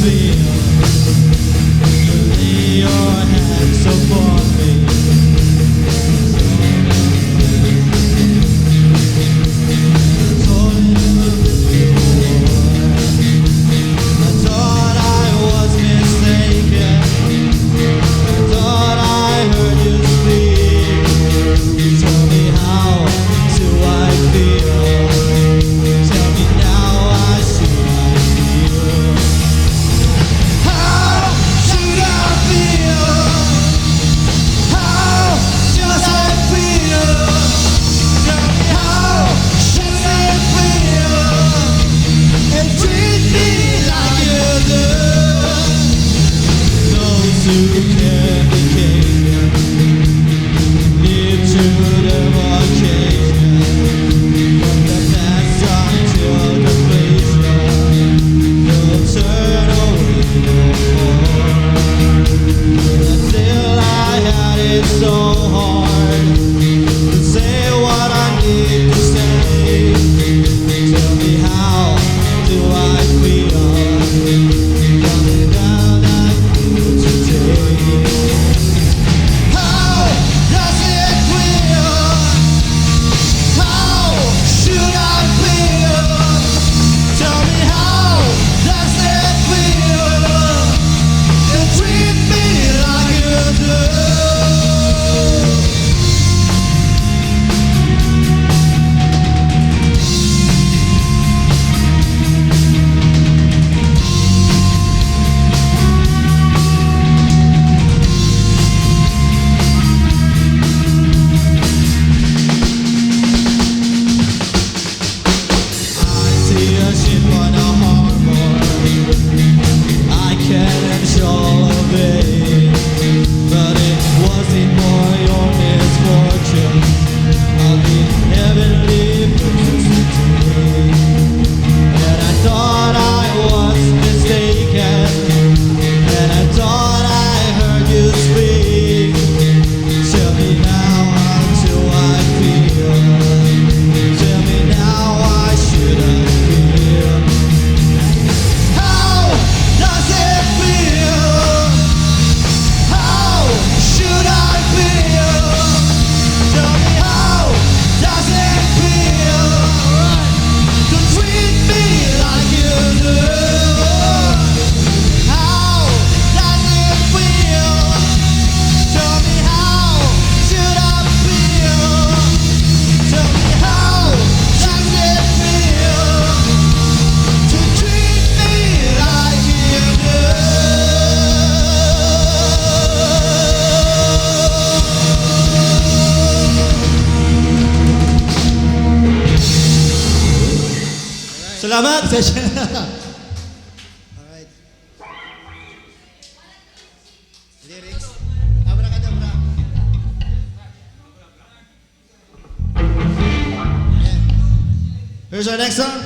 feel. Lay your hands upon me. I thought I was mistaken. I thought I heard you speak. Tell me how do I feel? Tell me now how should I feel? How should I feel? How should I feel? Tell me how should I feel? And treat me like you do. Those who can be taken live to their occasion. From the past until completion, they'll turn away no more. But still I had it so hard to say what I need to say. Tell me how do I feel? Tell me how I feel today. How does it feel? How should I feel? Tell me how does it feel? You treat me like you do. I see a ship on a harbor. I can't control of it, but it wasn't for your misfortune. I'll be heavenly today. And I thought I was mistaken, and I thought I heard you speak. Tell me now how do I feel? Tell me now why should I feel? How does it feel? How should I feel? Tell me how does it feel? To treat me like you do. How does it feel? Tell me how should I feel? Tell me how does it feel to treat me like you do? Salamat! Alright. Lyrics. Abracadabra. Yeah. Here's our next song.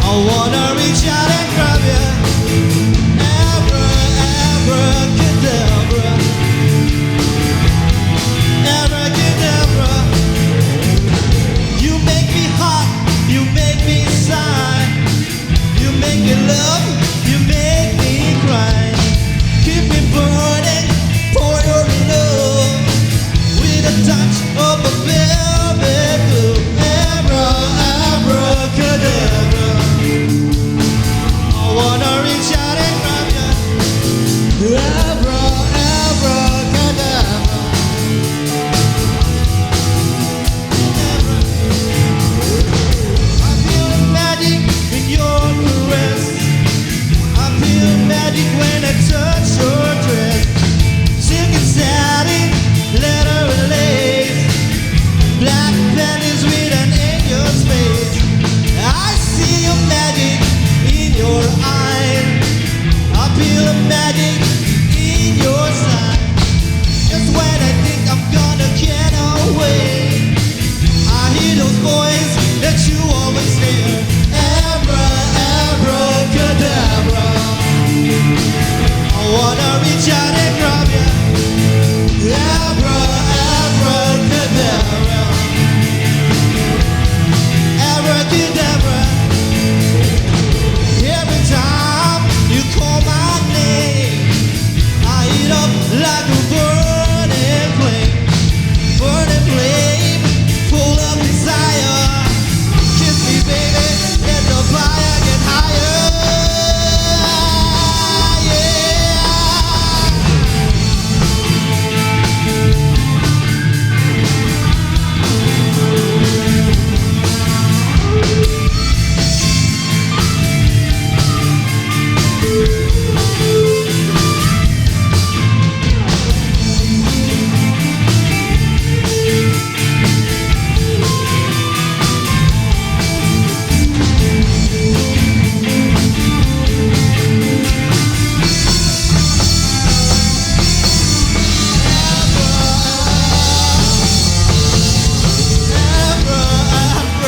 I wanna reach out and grab you. Abra, make me love, you make me cry. Keep me burning for your love with a touch of a velvet glue. Abra, abracadabra. I wanna reach out and grab you. Abra, abracadabra. I feel magic in your caress. I feel magic when I touch your dress. Silk and satin, leather and lace, black panties with an angel's face. I see your magic in your eyes. I feel the magic in your smile. Just when I think I'm gonna get away, I hear those voices that you always hear. Abra, abracadabra. I wanna reach out and grab you. Abra, abracadabra. Abracadabra. Every time you call my name, I heat up like a burning flame, full of desire. Kiss me, baby, let the fire get higher. Yeah.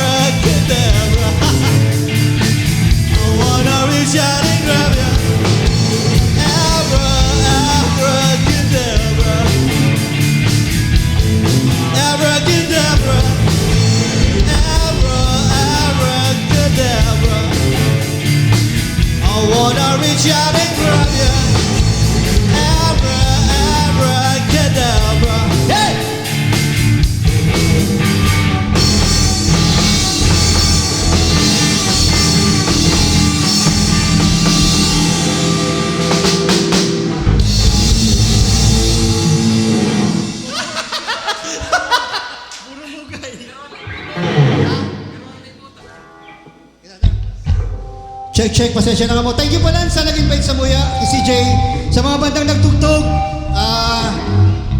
Abracadabra. I wanna reach out and grab ya. Abracadabra. Abracadabra. Abracadabra. I wanna reach out and grab ya. Abracadabra. Hey! Check, pasensya na nga mo. Thank you pala sa nag-invite sa Muya, si CJ, sa mga bandang nagtugtog.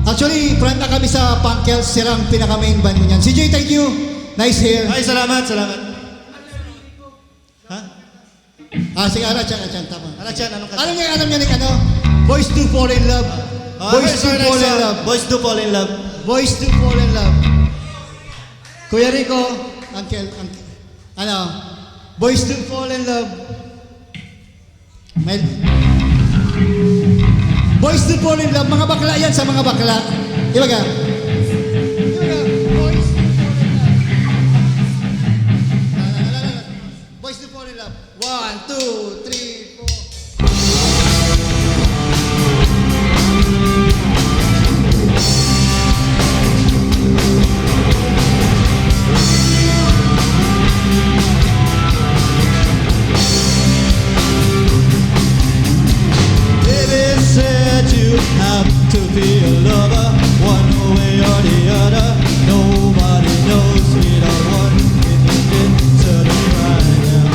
Actually, front na kami sa Punkels, sirang pinaka-main band mo niyan. CJ, thank you. Nice hair. Ay, salamat. Ha? Sige, Arachan, tama. Arachan, anong kanta? Alam niya ano? Boys do fall in love. Boys do fall in love. Boys do fall in love. Boys do fall in love. Kuya Rico, Uncle, ano? Boys do fall in love. Boys do fall in love. Mga bakla yan sa mga bakla. Diba ka? Boys do fall in love. Boys do fall in love. 1, 2, 3, 4. Baby said you have to be a lover, one way or the other. Nobody knows without one. It is right now.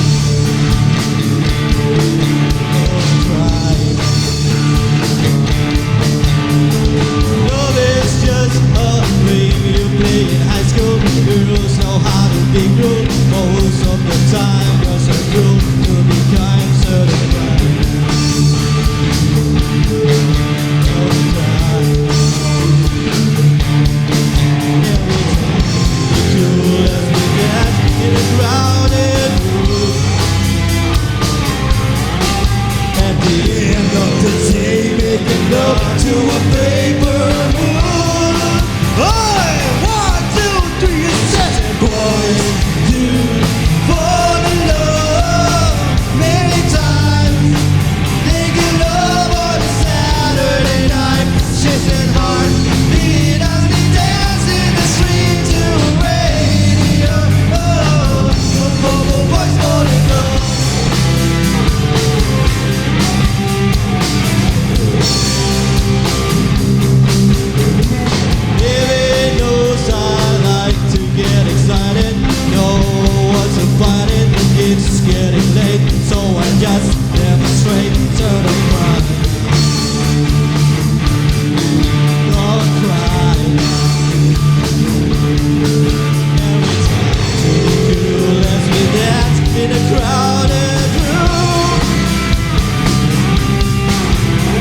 loud and true.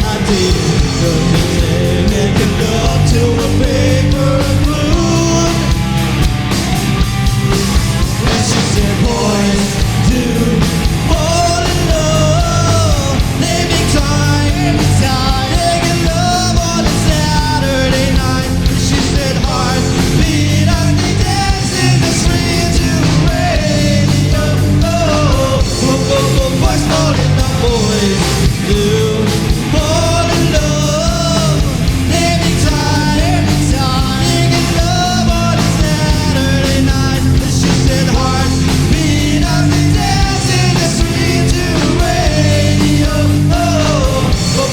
I didn't make it up to a paper blue. And she said, boys do fall in love, naming time, taking love on a Saturday night. And she said, heartbeat as they dance in the street to radio. Boys fall in love, boys do fall in love, naming time, taking love on a Saturday night. And she said, heartbeat as they dance in the street to radio.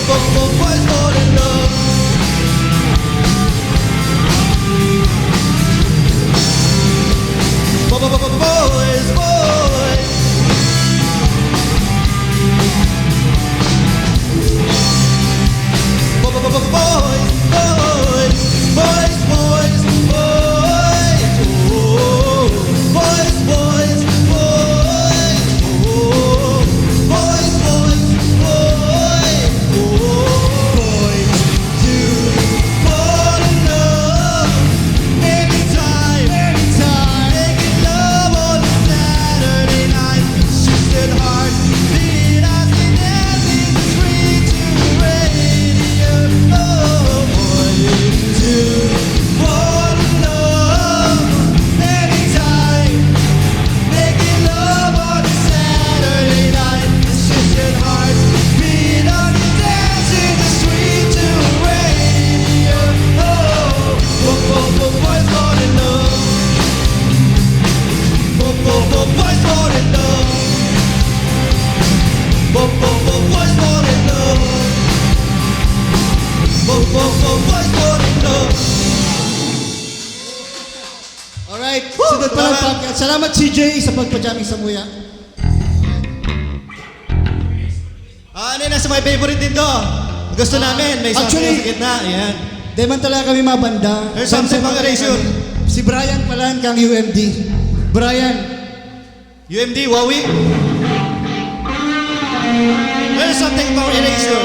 Boys fall in love. Boys, boys. Alright, sunod pa lang podcast. Salamat CJ sa pagpa-jamming sa Muya. Ano yun, nasa my favorite din to. Gusto namin, may something actually, sa gitna. Ayan. Di man talaga kami mabanda. There's something pang erasure. Si Brian pala kang UMD. Brian, UMD, Wawi. There's something pang erasure.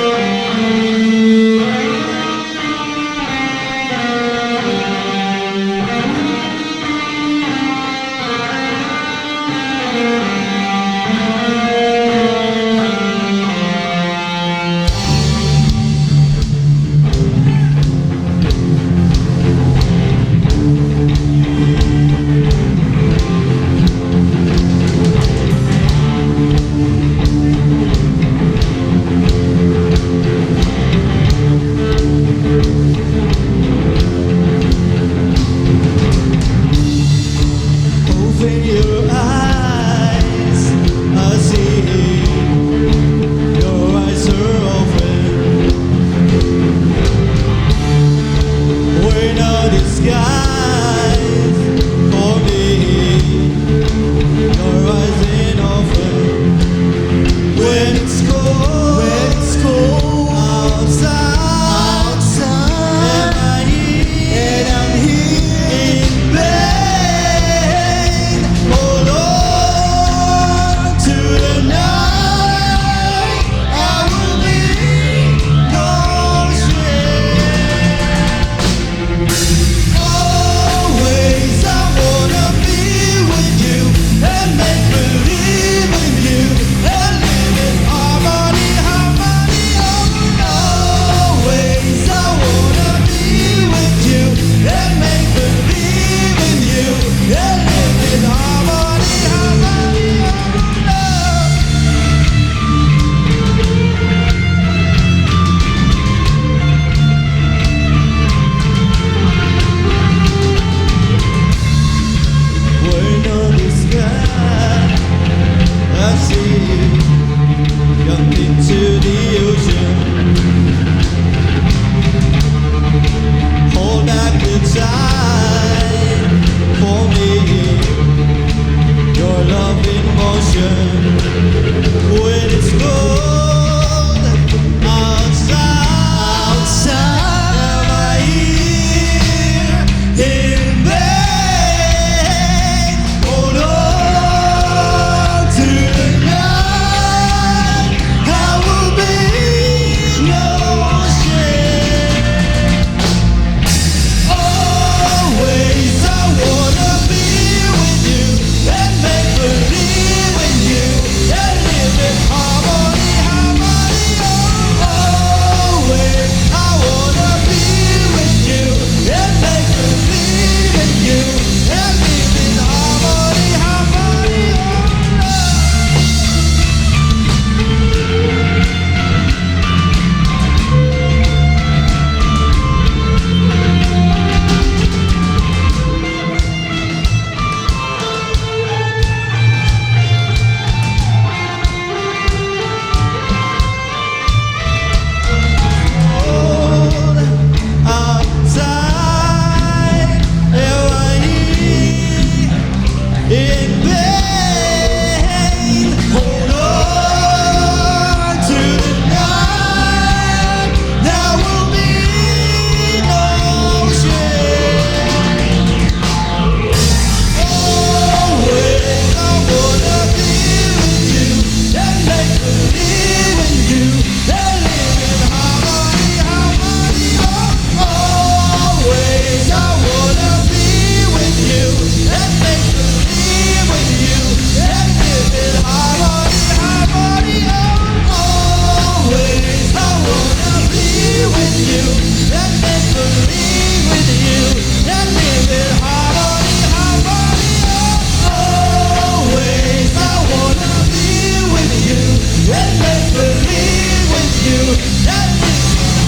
new.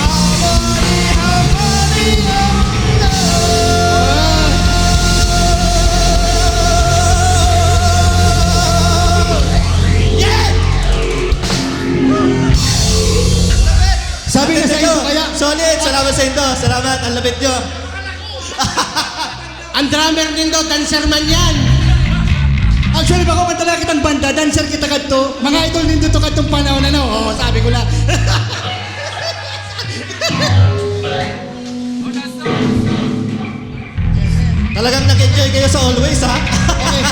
Harmony, harmony of love. Yeah! Sabi na sa inyo kaya, Solid! Salamat sa inyo. Salamat. Ang lapit nyo. Ang drummer din daw, dancer man yan. actually bako man talaga kitang banda, dancer kita kadto. Mga idol din dito kadtong panahon ano. Oh, sabi ko na. Talagang nag-enjoy kayo sa always, ha? Okay.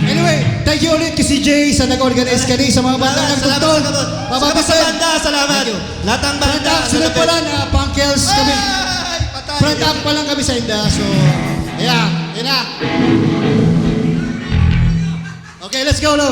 Anyway, thank you ulit kay si Jay sa nag-organize kani sa mga banda ng Salamat, tugtog. salamat. Salamat sa Papapisan. banda. Salamat. Thank you. Lahat ng Front banda. up, sunod pala na Punkels kami. Ay, patay. Front up pa lang kami sa inda. So, yeah, yun na. Okay, let's go, Lo.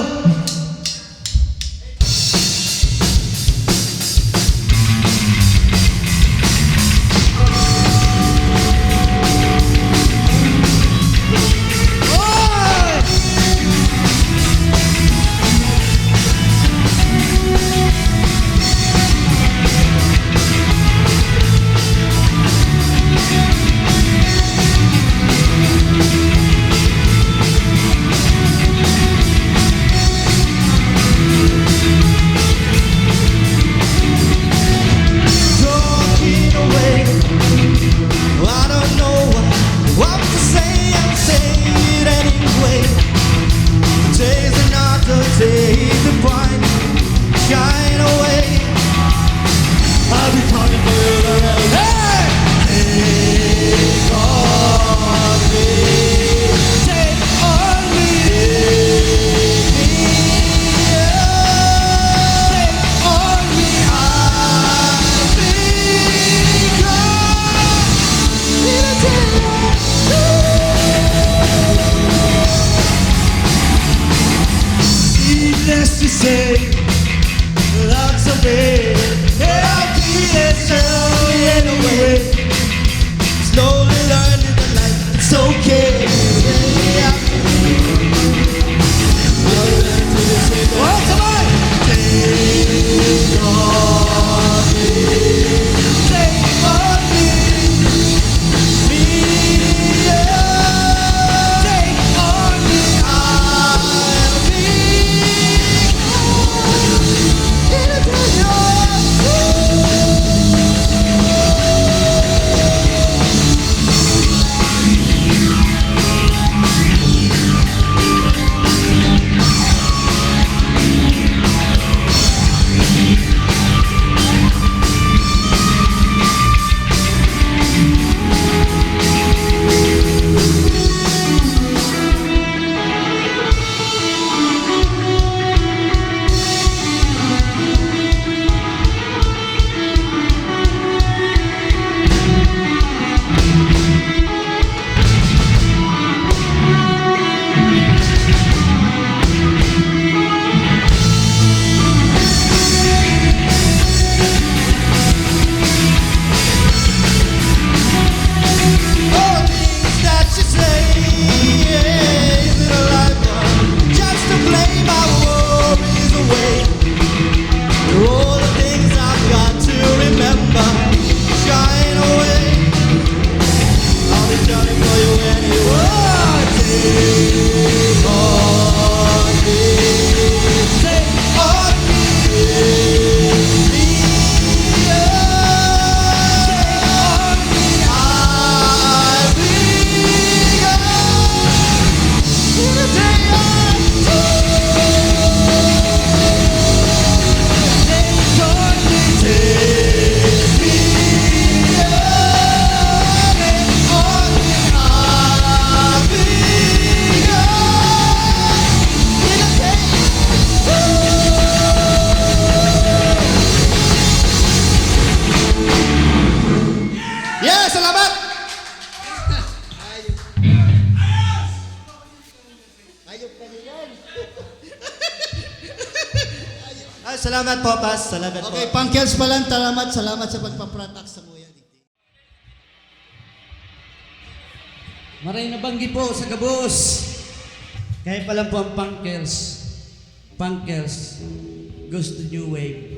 Talking away. I don't know what to say. I'll say it anyway. Today's another day to find shine away. I'll be calling for you. Hey! Take on me. Take on me. Take on me. I'll be needless to say, lots of it. I'll be there slowly anyway. Slowly learning that life it's okay. Oh, come on! Take on me. Take on me. Take on me. I'll be in a all things that you say is a life just to play my worries away. They're all the things I've got to remember. Shine away. I'll be shouting for you anyway. Take on me. Take on me. Take on me. I'll be yours in a day or two. Take on me. Take me. Take on me. I'll be yours in a day. Yeah, salamat! Ay, salamat po, Pas. Salamat po. Okay, Punkels pa lang, salamat sa pagpapratak sa Muya. Maray na banggi po sa gabos. Kaya pa lang po ang Punkels. Punkels goes to new wave.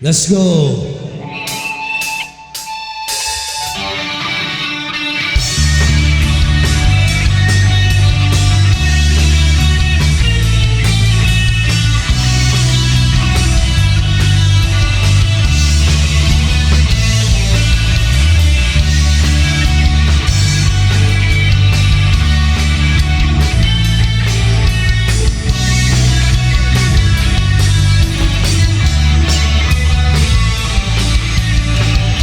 Let's go.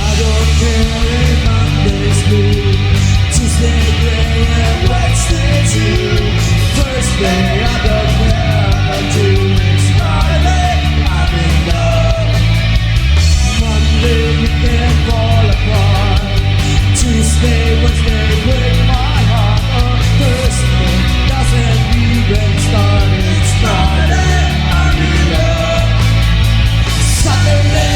I don't care if Monday's blue, Tuesday gray and Wednesday too. Thursday I don't care about you. It's Friday, I'm in love. Monday you can fall apart. Tuesday, Wednesday break my heart. Thursday doesn't even start. It's Friday, I'm in love. Saturday.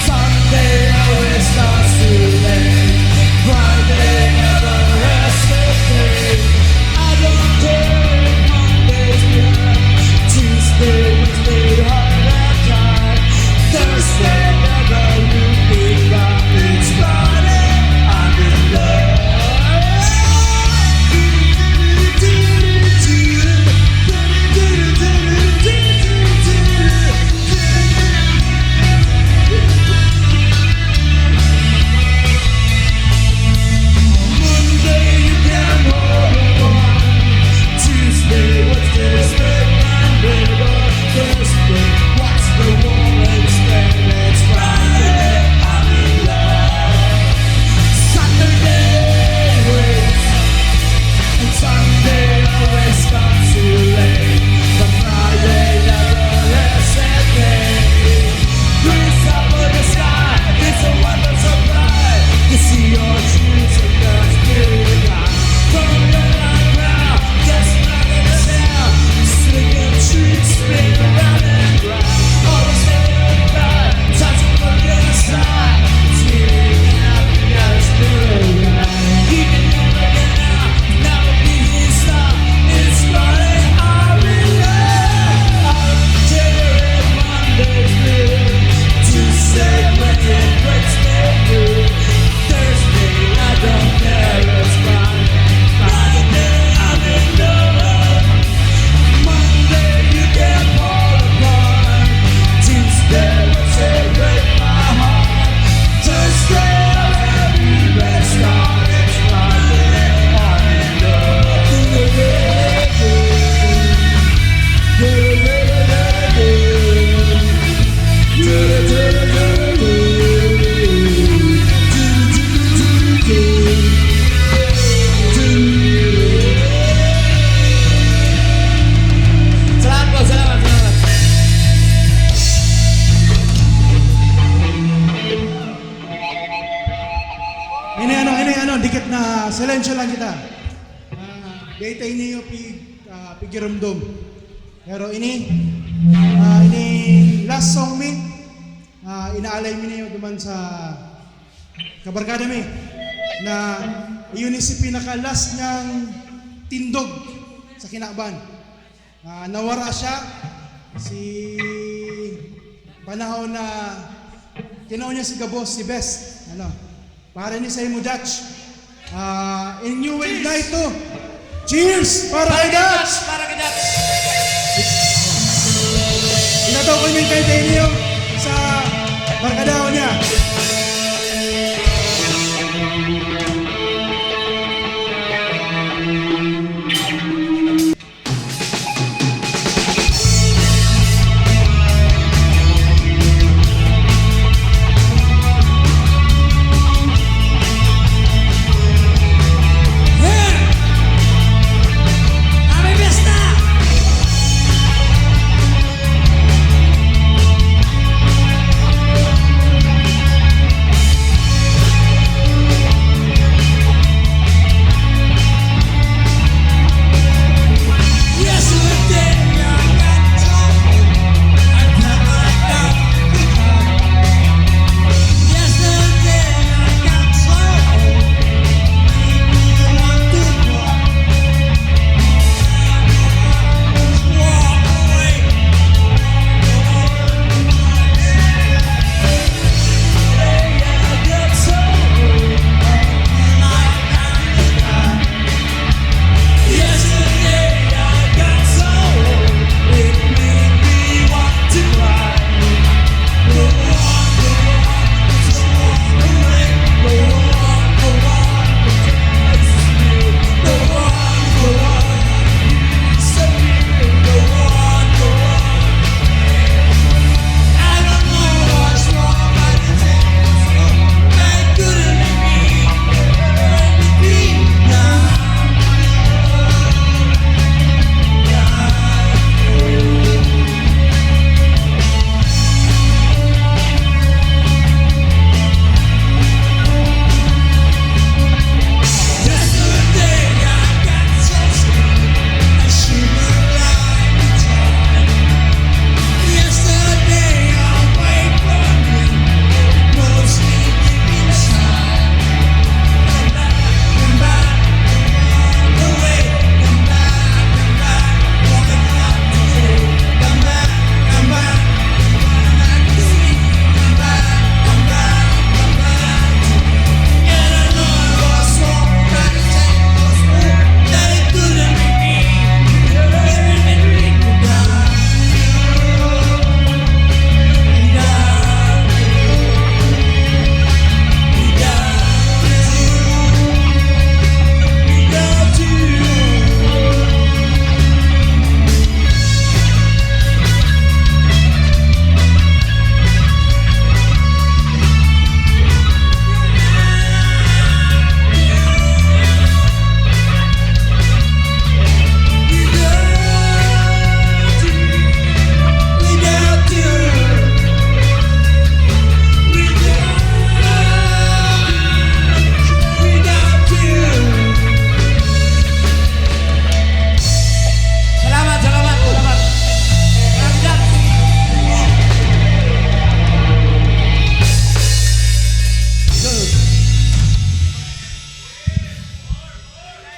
Sunday always starts too late. Friday never rests a day. I don't care if Monday's good. Tuesday, Wednesday hard and tired. Thursday never looking back. It's Friday, I'm in love. Monday you can hold on. Tuesday, Wednesday, spend Monday, Thursday, watch the wall and stand. It's Friday, I'm in love. Saturday waits, and Sunday always comes too late. But Friday never rests a day. Breeze over the sky, it's a wonderful ride. You see your shoes and girls getting down. From the line round, just nothing to sound. Singing trees, spin around and round. Always staying back, touching the other side. Feeling happiness, feeling right. You can never get out, never be his stop. It's Friday, I'm in love. I don't care if Monday's good. Tuesday, Wednesday, Wednesday good. Thursday, I don't care, it's Friday. Friday, I'm in love. Monday, you can fall apart. Tuesday, Wednesday, break my heart. Thursday, I'll even start. It's Friday, I'm in Salamat po, salamat. Ini dikit na silensyo lang kita. Daytay niyo pigirumdum. Pero ini last song mi inaalay mi niyo duman sa kabarkada mi na iyon si pinaka last niyang tindog sa kinaban. Nawara siya si panahon na tinaw niya si Gabos, si Best. Para ni sa imo Dutch. In New Wave na ito. Cheers! Para kay Dutch! Para kay Dutch. Inataw ko yung kay niyo sa barkadaw niya. Ame Fiesta!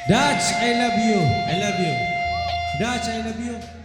Dutch, I love you. I love you. Dutch, I love you.